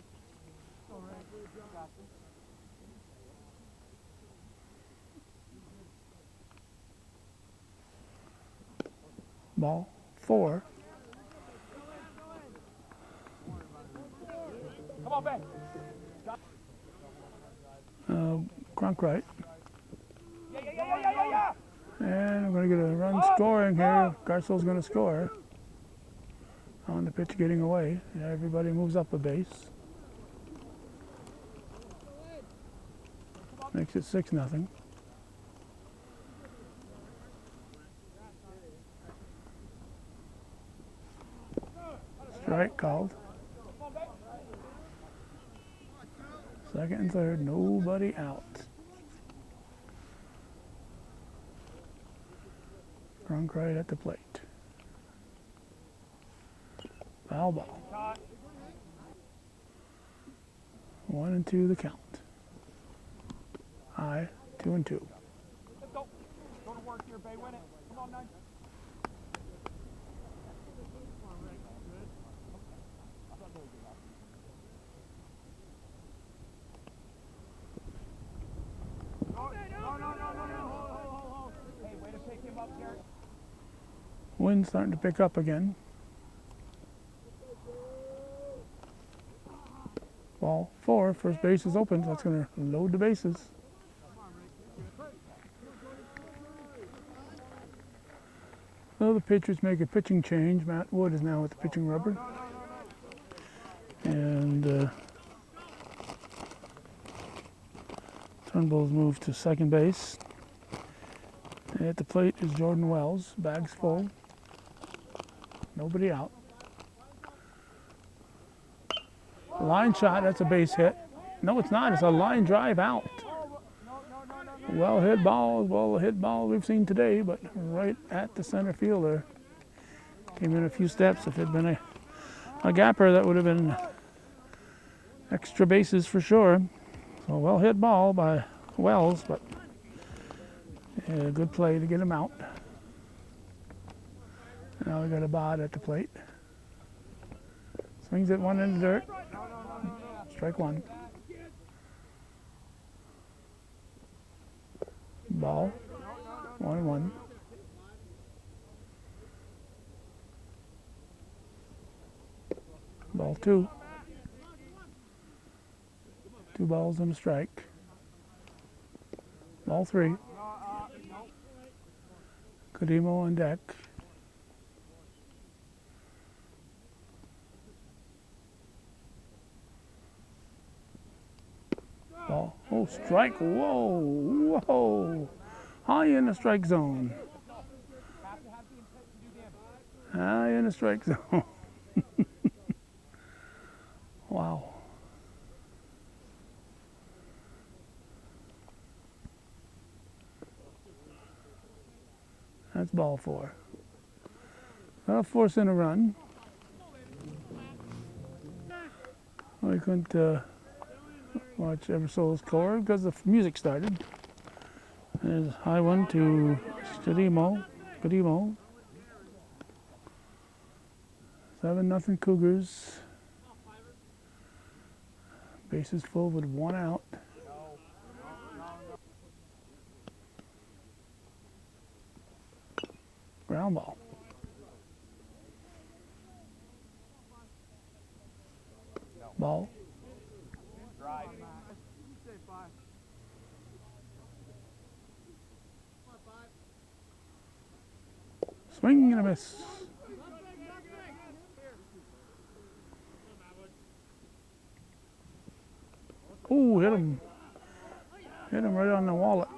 Speaker 1: Ball 4.
Speaker 3: Come on, Ben.
Speaker 1: Cronk right.
Speaker 3: Yeah.
Speaker 1: And we're going to get a run scoring here. Garso's going to score. On the pitch getting away. Yeah, everybody moves up a base. Makes it 6-0. Strike called. Second and third, nobody out. Cronk right at the plate. Foul ball. 1 and 2 the count. High, 2 and 2.
Speaker 3: Let's go. Go to work here, Bay. Win it. Come on, 9. No. Hey, way to pick him up, Garrett.
Speaker 1: Wind's starting to pick up again. Ball 4, first base is open, so that's going to load the bases. So the Patriots make a pitching change. Matt Wood is now at the pitching rubber. And Turnbull's moved to second base. At the plate is Jordan Wells, bags full. Nobody out. Line shot, that's a base hit. No, it's not. It's a line drive out. Well hit ball we've seen today, but right at the center fielder. Came in a few steps. If it had been a gapper, that would have been extra bases for sure. So well hit ball by Wells, but a good play to get him out. Now we got a bod at the plate. Swings it 1 in the dirt. Strike 1. Ball. 1-1. Ball 2. 2 balls and a strike. Ball 3. Cadimo on deck. Ball. Oh, strike. Whoa. High in the strike zone. High in the strike zone. Wow. That's ball 4. That'll force in a run. We couldn't watch Eversoul's score because the music started. There's high one to Cadimo. 7-0 Cougars. Bases full with 1 out. Ground ball. Ball.
Speaker 3: Drive.
Speaker 1: Swing and a miss. Oh, Ooh, hit him. Hit him right on the wallet.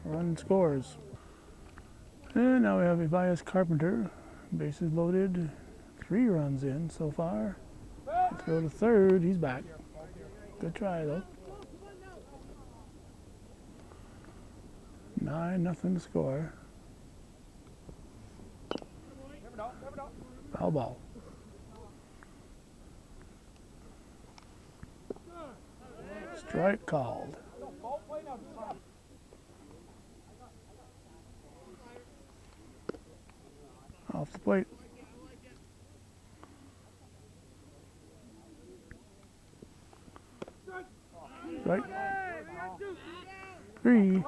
Speaker 1: Run scores. And now we have AVCS Carpenter. Bases loaded. 3 runs in so far. Throw to third. He's back. Good try though. 9-0 to score. Foul ball. Strike called. Off the plate. Right. 3.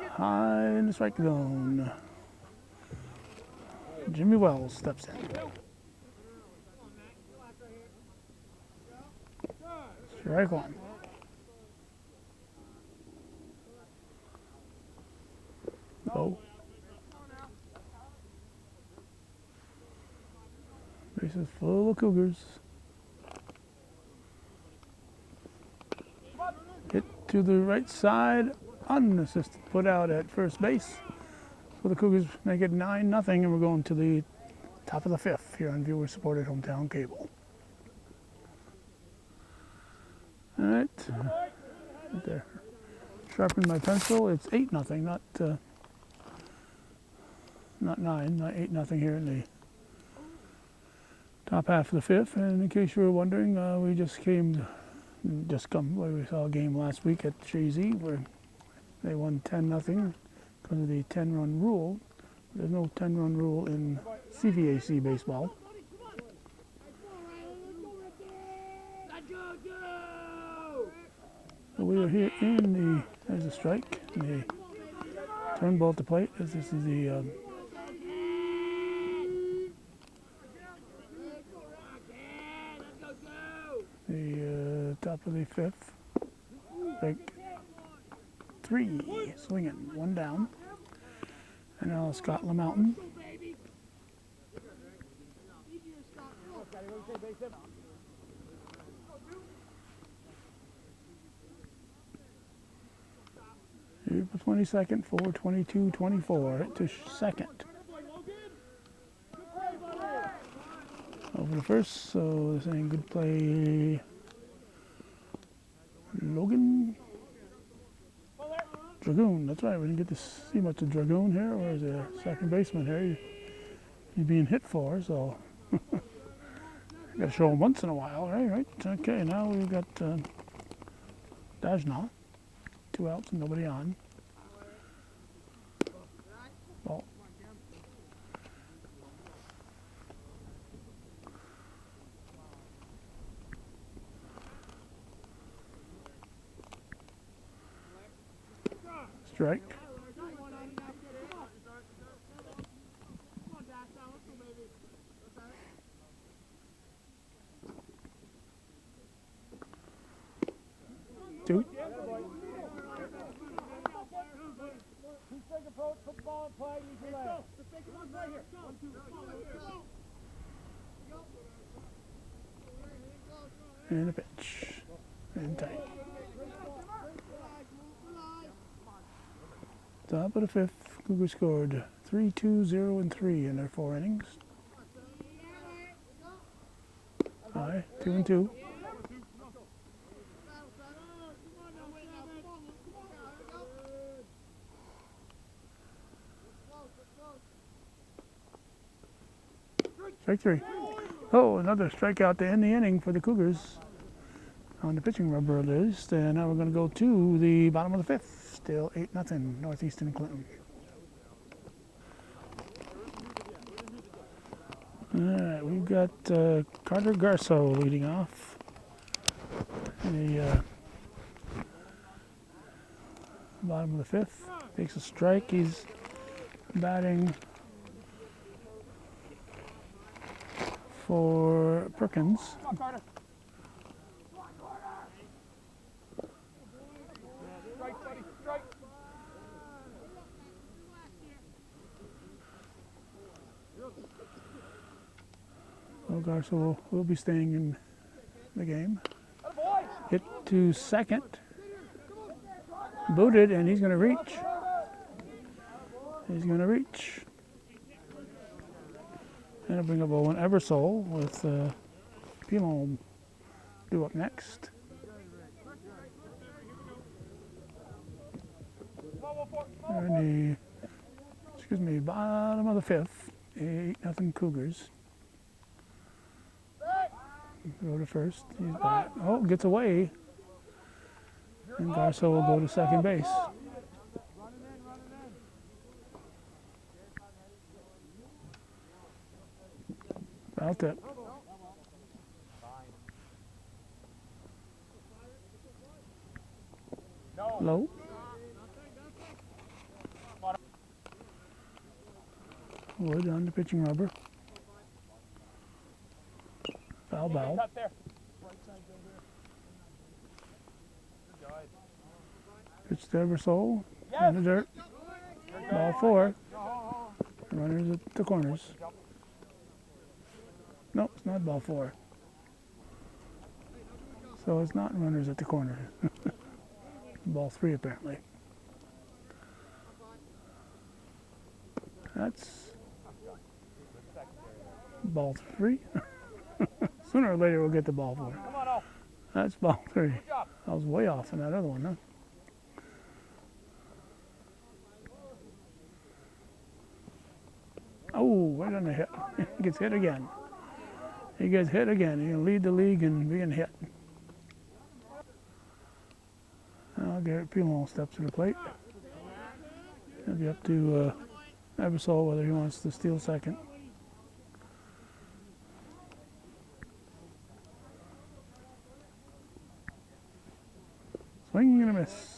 Speaker 1: High in the strike zone. Jimmy Wells steps in. Strike 1. Low. Bases full of Cougars. Hit to the right side, unassisted. Put out at first base. So the Cougars make it 9-0, and we're going to the top of the 5th here on viewer-supported hometown cable. All right, right there. Sharpen my pencil. It's 8-0, not 9, not 8-0 here in the top half of the 5th. And in case you were wondering, we we saw a game last week at Jay-Z where they won 10-0 because of the 10-run rule. There's no 10-run rule in CVAC baseball. So we are here in the, there's a strike, in the turn ball to plate, as this is the top of the 5th. Strike 3, swinging, 1 down. And now Scott LaMountain. April 22nd, 4/22/24, hit to second. Over to first, so they're saying good play. Logan Dragoon, that's right, we didn't get to see much of Dragoon here, or is a second baseman here he's being hit for, so got to show him once in a while, right? Okay, now we've got Dajna, 2 outs and nobody on. Ball. Strike. Two. And a pitch. And tight. Top of the 5th, Cougars scored 3, 2, 0, and 3 in their 4 innings. High, 2 and 2. Strike 3. Oh, another strikeout to end the inning for the Cougars on the pitching rubber list. And now we're going to go to the bottom of the 5th. Still 8-0, Northeastern Clinton. All right, we've got Carter Garceau leading off. The bottom of the 5th. Takes a strike. He's batting for Perkins. Garza will be staying in the game.
Speaker 3: Attaboy.
Speaker 1: Hit to second. Booted, and he's going to reach. He's going to reach. And I'll bring up Owen Eversole with Pilon due up next. They're in the, bottom of the fifth. 8-0 Cougars. Go to first. He's back. Oh, gets away. And Garza will go to second base. Foul tip. Low. Wood on the pitching rubber. Foul ball.
Speaker 3: Cut there.
Speaker 1: Pitch to Eversole. In the dirt. Ball 4. Runners at the corners. No, it's not ball 4. So it's not runners at the corner. Ball 3 apparently. That's ball 3. Sooner or later we'll get the ball 4.
Speaker 3: Come on, Al.
Speaker 1: That's ball 3.
Speaker 3: Good job.
Speaker 1: I was way off in that other one, huh? Oh, right on the hit. He gets hit again. He gets hit again. He'll lead the league in being hit. Now Garrett Pilon steps to the plate. It'll be up to Eversole whether he wants to steal second. Swing and a miss.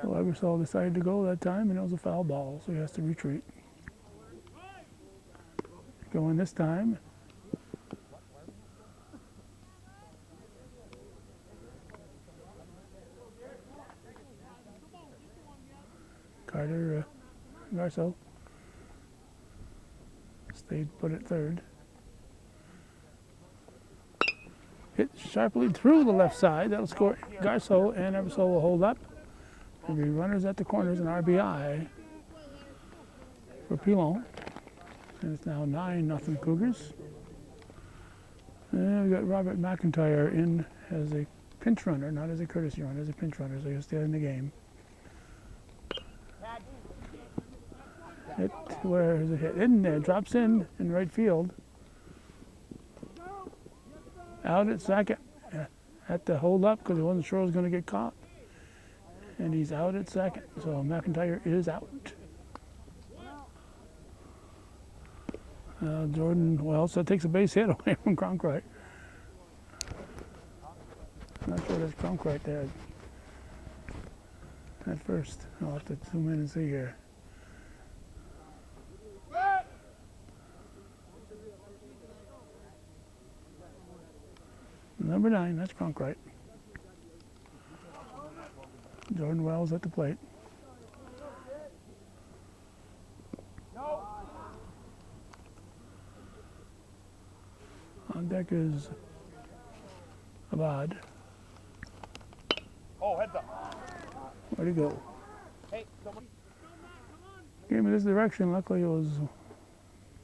Speaker 1: So Eversole decided to go that time, and it was a foul ball, so he has to retreat. Going this time. Carter Garza stayed put at third. Hit sharply through the left side. That'll score Garza, and Eversole will hold up. There'll be runners at the corners and RBI for Pilon. And it's now 9-0 Cougars. And we got Robert McIntyre in as a pinch runner, not as a courtesy runner, as a pinch runner, so he'll stay in the game. Hit, where is it hit? In there, drops in right field. Out at second. Had to hold up because he wasn't sure he was going to get caught. And he's out at second, so McIntyre is out. Jordan Wells, that takes a base hit away from Cronkite. I'm not sure that's Cronkite there at first. I'll have to zoom in and see here. Number 9, that's Cronkite. Jordan Wells at the plate. On deck is Abad.
Speaker 3: Oh, heads up.
Speaker 1: Where'd he go?
Speaker 3: Hey, someone.
Speaker 1: Came in this direction. Luckily, it was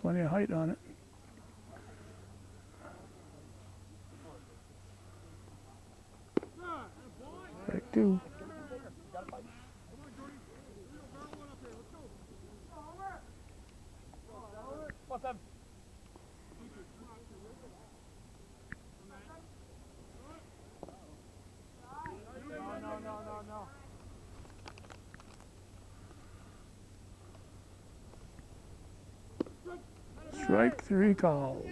Speaker 1: plenty of height on it. Strike 2.
Speaker 3: What's up? No.
Speaker 1: Strike 3 called.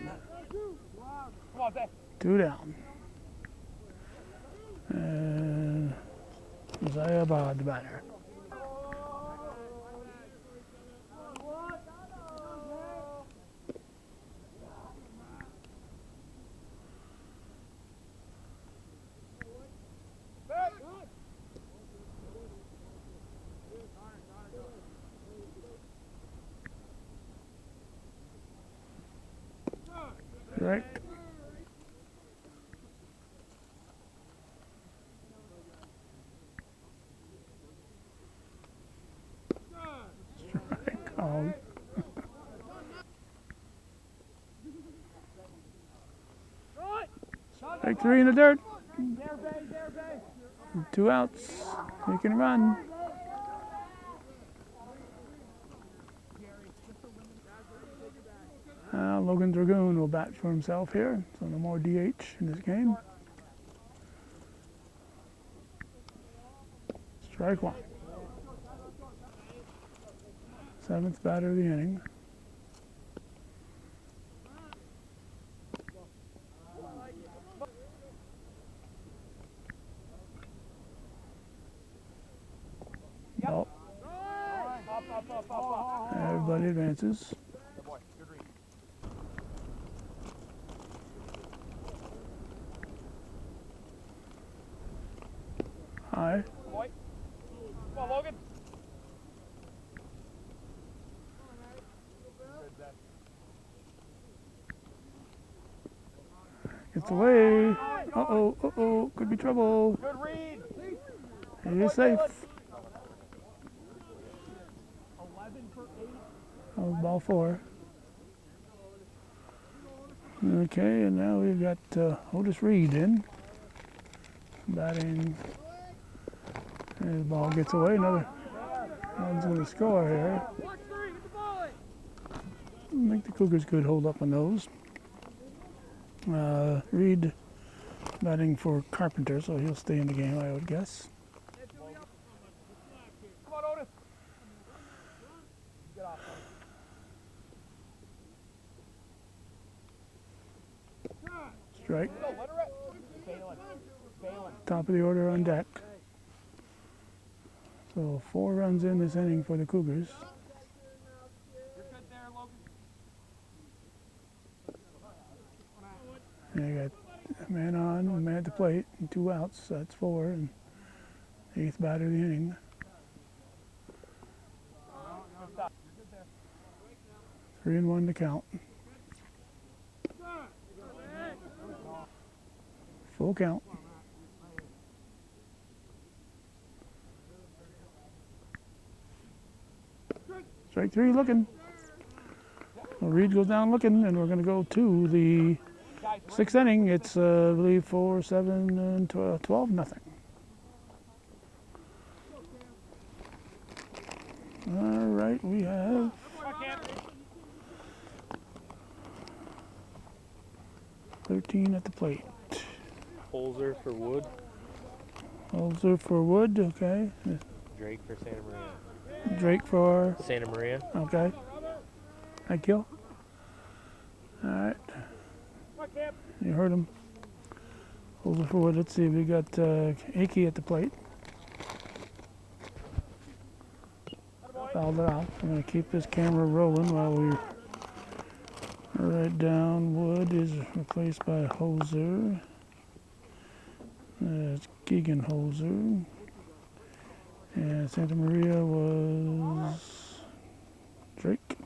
Speaker 3: Come on, Zach.
Speaker 1: 2 down. And Isaiah Abad, the batter. Strike. Strike called. Strike 3 in the dirt. 2 outs. He can run. Logan Dragoon will bat for himself here, so no more DH in this game. Strike 1. 7th batter of the inning. Ball. Everybody advances. High.
Speaker 3: Boy. Come on, Logan.
Speaker 1: Gets away. Uh-oh, uh-oh. Could be trouble.
Speaker 3: Good read.
Speaker 1: He is safe.
Speaker 3: 11 for 8.
Speaker 1: That was ball 4. Okay, and now we've got Otis Reed in. Batting. And the ball gets away. Another one's going to score here. I think the Cougars could hold up on those. Reed batting for Carpenter, so he'll stay in the game, I would guess.
Speaker 3: Come on, Otis. Get off.
Speaker 1: Strike.
Speaker 3: No, let her rip. Bailing.
Speaker 1: Top of the order on deck. So 4 runs in this inning for the Cougars.
Speaker 3: You're good there, Logan.
Speaker 1: And I got a man on, a man at the plate, and 2 outs. So that's 4, and 8th batter of the inning.
Speaker 3: Good stop. You're good there.
Speaker 1: 3-1 to count. Full count. Strike 3 looking. Well, Reed goes down looking, and we're going to go to the 6th inning. It's, I believe, 4, 7, and 12, nothing. All right, we have 13 at the plate.
Speaker 4: Holzer for Wood,
Speaker 1: Holzer for Wood, okay.
Speaker 4: Drake for Santa Maria.
Speaker 1: Drake for,
Speaker 4: Santa Maria.
Speaker 1: okay. Thank you. All right. You heard him. Holzer for Wood. Let's see, we got Akey at the plate. Fouled it out. I'm going to keep this camera rolling while we write down. Wood is replaced by Holzer. That's Keegan Holzer. And Santa Maria was Drake.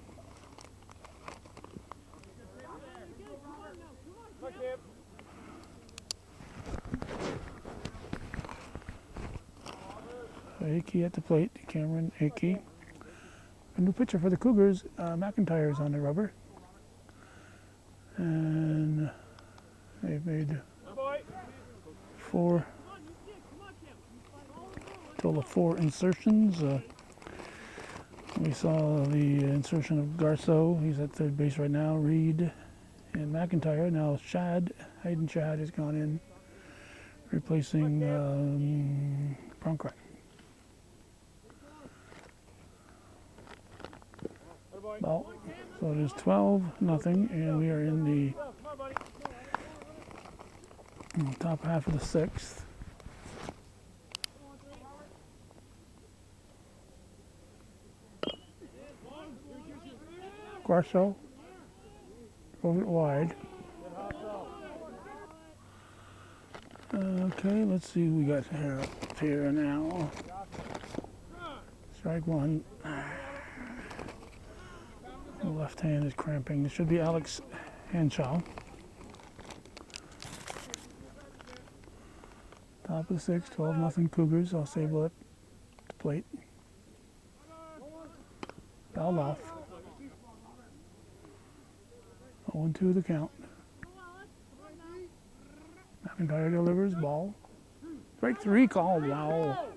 Speaker 1: Akey at the plate, Cameron Akey. A new pitcher for the Cougars, McIntyre's on the rubber. And they've made 4, total of 4 insertions. We saw the insertion of Garceau, he's at third base right now, Reed and McIntyre. Now Hayden Shad has gone in, replacing Cronkite. Ball. So it is 12-0, and we are in the top half of the 6th. Garceau throws it wide. Okay, let's see who we got here up here now. Strike 1. The left hand is cramping. It should be Alex Henshaw. Top of the sixth, 12-0 Cougars. Ausable at the plate. Fouled off. 0-2 the count. McIntyre delivers ball. Break 3 called. Wow.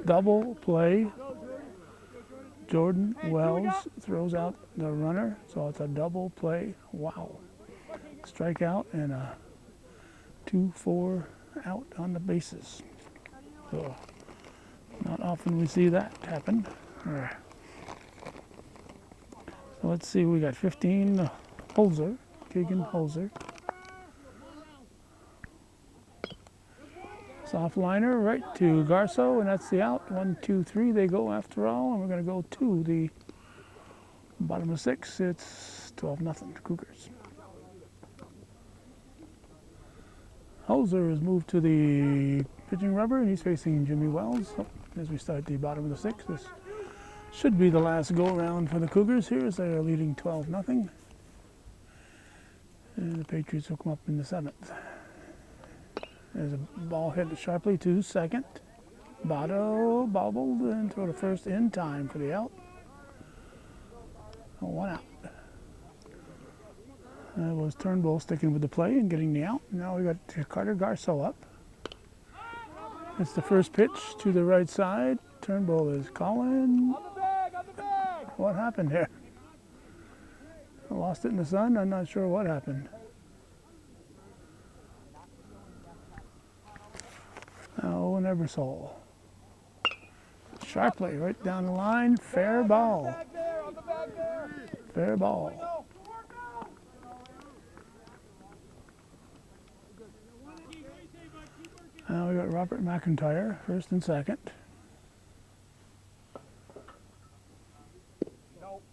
Speaker 1: Double play. Jordan Wells throws out the runner, so it's a double play. Wow. Strikeout and a 2-4 out on the bases. So not often we see that happen. So let's see, we got 15 Holzer, Keegan Holzer. Soft liner right to Garso, and that's the out. 1, 2, 3, they go after all, and we're going to go to the bottom of 6. It's 12-0 Cougars. Holzer has moved to the pitching rubber, and he's facing Jimmy Wells. As we start the bottom of the 6th, this should be the last go-around for the Cougars here, as they are leading 12-0. And the Patriots will come up in the 7th. There's a ball hit sharply to second. Botto bobbled and throw to first in time for the out. 1 out. That was Turnbull sticking with the play and getting the out. Now we got Carter Garso up. It's the first pitch to the right side. Turnbull is calling.
Speaker 3: On the bag, on the bag.
Speaker 1: What happened there? I lost it in the sun. I'm not sure what happened. Oh, an Ebersol. Sharply right down the line. Fair ball.
Speaker 3: Back there, on the bag there.
Speaker 1: Fair ball. Now we got Robert McIntyre, first and second.
Speaker 3: Nope.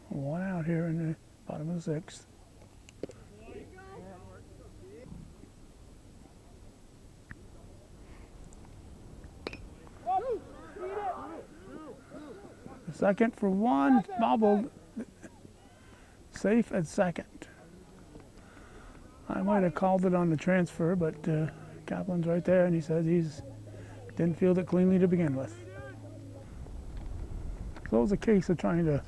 Speaker 1: 1 out here in the bottom of the 6th. Second for 1, bobbled. Safe at second. I might have called it on the transfer, but Kaplan's right there, and he says he's didn't field it cleanly to begin with. So it was a case of trying to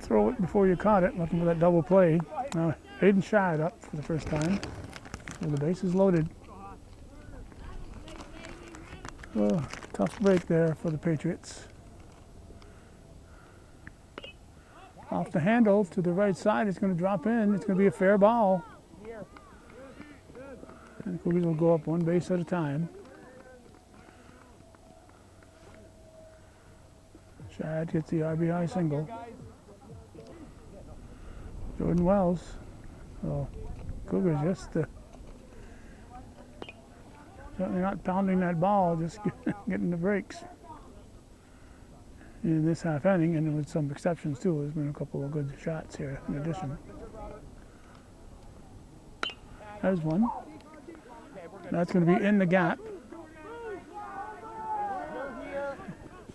Speaker 1: throw it before you caught it, looking for that double play. Now Hayden Shad up for the first time. So the base is loaded. Oh, tough break there for the Patriots. Off the handle to the right side, it's going to drop in. It's going to be a fair ball. And the Cougars will go up 1 base at a time. Shad gets the RBI single. Jordan Wells. So Cougars just certainly not pounding that ball, just getting the breaks. In this half inning, and with some exceptions too, there's been a couple of good shots here in addition. There's one. That's going to be in the gap.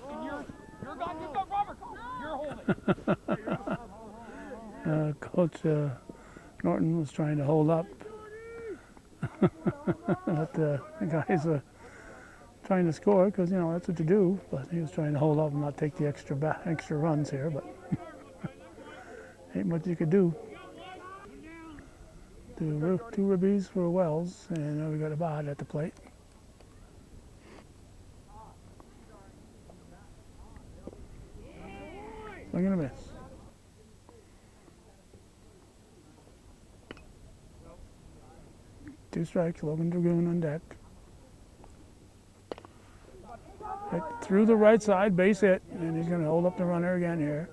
Speaker 3: You're gone, you've got Robert. You're holding.
Speaker 1: Coach Norton was trying to hold up, but the guys trying to score, because, you know, that's what you do, but he was trying to hold up and not take the extra runs here, but ain't much you could do. Two ribbies for Wells, and now we got a Abad at the plate. Swing and a miss. Two strikes, Logan Dragoon on deck. Right through the right side, base hit, and he's going to hold up the runner again here.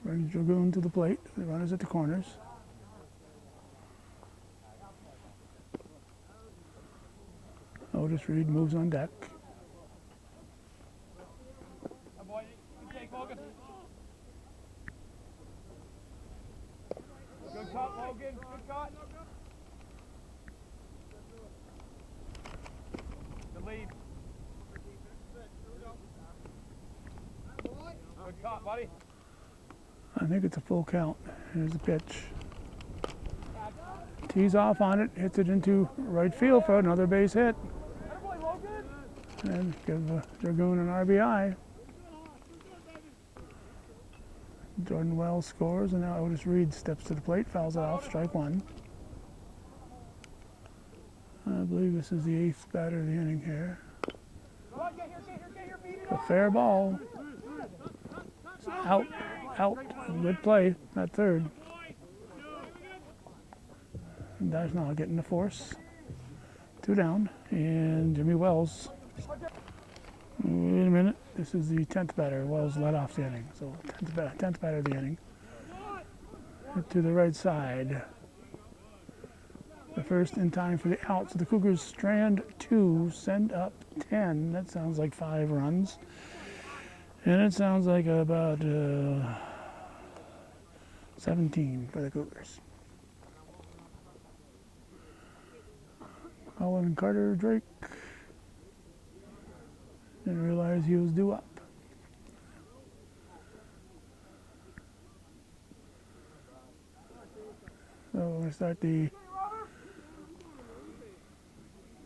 Speaker 1: Brings Dragoon to the plate. The runner's at the corners. Otis Reed moves on deck.
Speaker 3: Good cut, Logan. Good cut. The lead. Good cut, buddy.
Speaker 1: I think it's a full count. Here's the pitch. Tees off on it, hits it into right field for another base hit. And give Dragoon an RBI. Jordan Wells scores, and now Otis Reed steps to the plate, fouls it off, strike one. I believe this is the 8th batter of the inning here. A fair ball. Out. Good play, that third. And that's now getting the force. 2 down, and Jimmy Wells. Wait a minute, this is the 10th batter. Wells led off the inning, so 10th batter of the inning. Hit to the right side. The first in time for the out, so the Cougars strand 2, send up 10. That sounds like 5 runs. And it sounds like about 17 for the Cougars. Colin Carter Drake didn't realize he was due up. So we're going to start the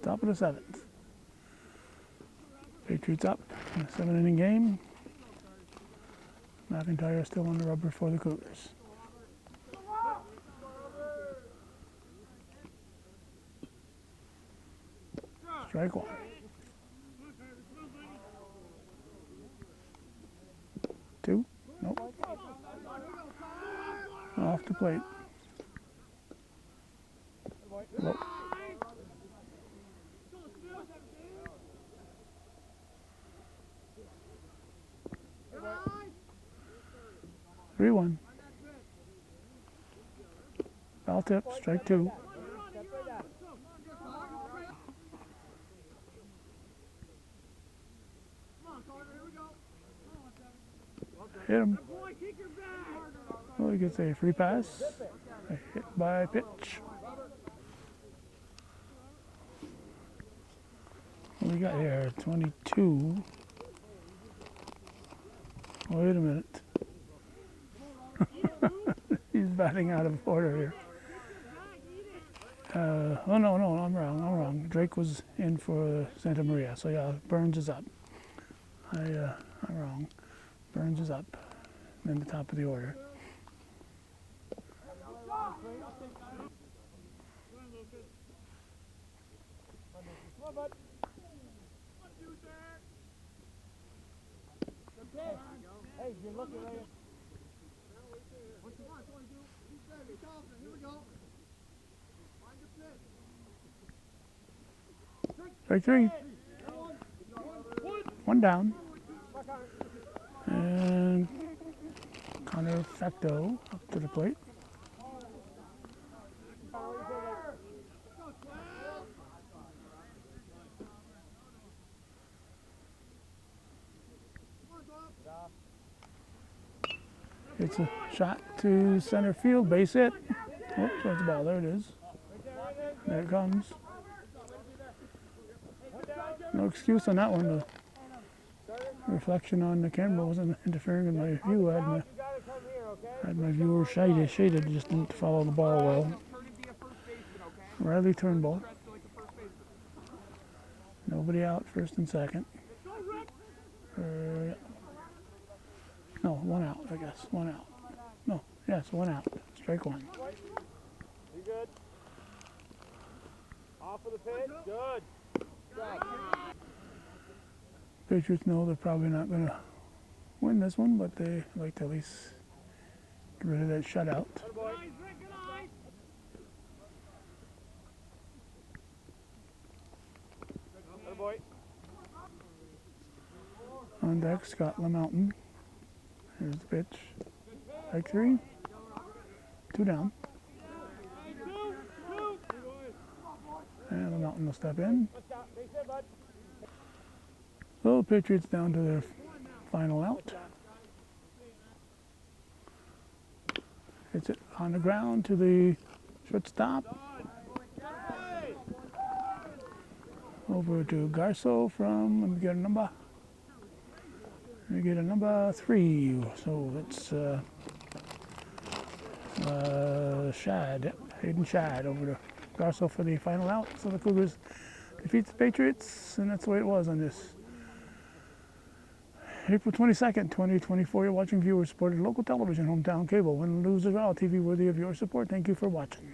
Speaker 1: top of the 7th. Patriots up in a 7-inning game. McIntyre still on the rubber for the Cougars. Strike one. Two? Nope. Off the plate. Nope. 3-1. Foul tip, strike 2. Hit him. Well, he gets a free pass. A hit by pitch. What do we got here? 22. Wait a minute. He's batting out of order here. Oh, no, I'm wrong. Drake was in for Santa Maria. So, yeah, Burns is up. I'm wrong. Burns is up. Then the top of the order.
Speaker 3: Hey, you're looking right.
Speaker 1: Strike 3. 1 down. And Connor Facto up to the plate. It's a shot to center field, base hit. Oops, that's the ball. There it is. There it comes. No excuse on that one. The reflection on the camera wasn't interfering with my view. I had my viewer shaded, just didn't follow the ball well. Riley Turnbull. Nobody out, first and second. No, 1 out, I guess. 1 out. No, yes, 1 out. Strike 1.
Speaker 3: You good? Off of the pitch. Good.
Speaker 1: Patriots know they're probably not going to win this one, but they like to at least get rid of that shutout. On deck, Scott LaMountain. Here's the pitch. Strike 3. 2 down. And LaMountain will step in. So the Patriots down to their final out. Hits it on the ground to the shortstop. Over to Garso from, let me get a number. Let me get a number 3. So it's Shad, yep, Hayden Shad over to Garso for the final out. So the Cougars defeat the Patriots, and that's the way it was on this April 22nd, 2024. You're watching viewers supported local television, hometown cable. Win, lose, or draw, TV worthy of your support. Thank you for watching.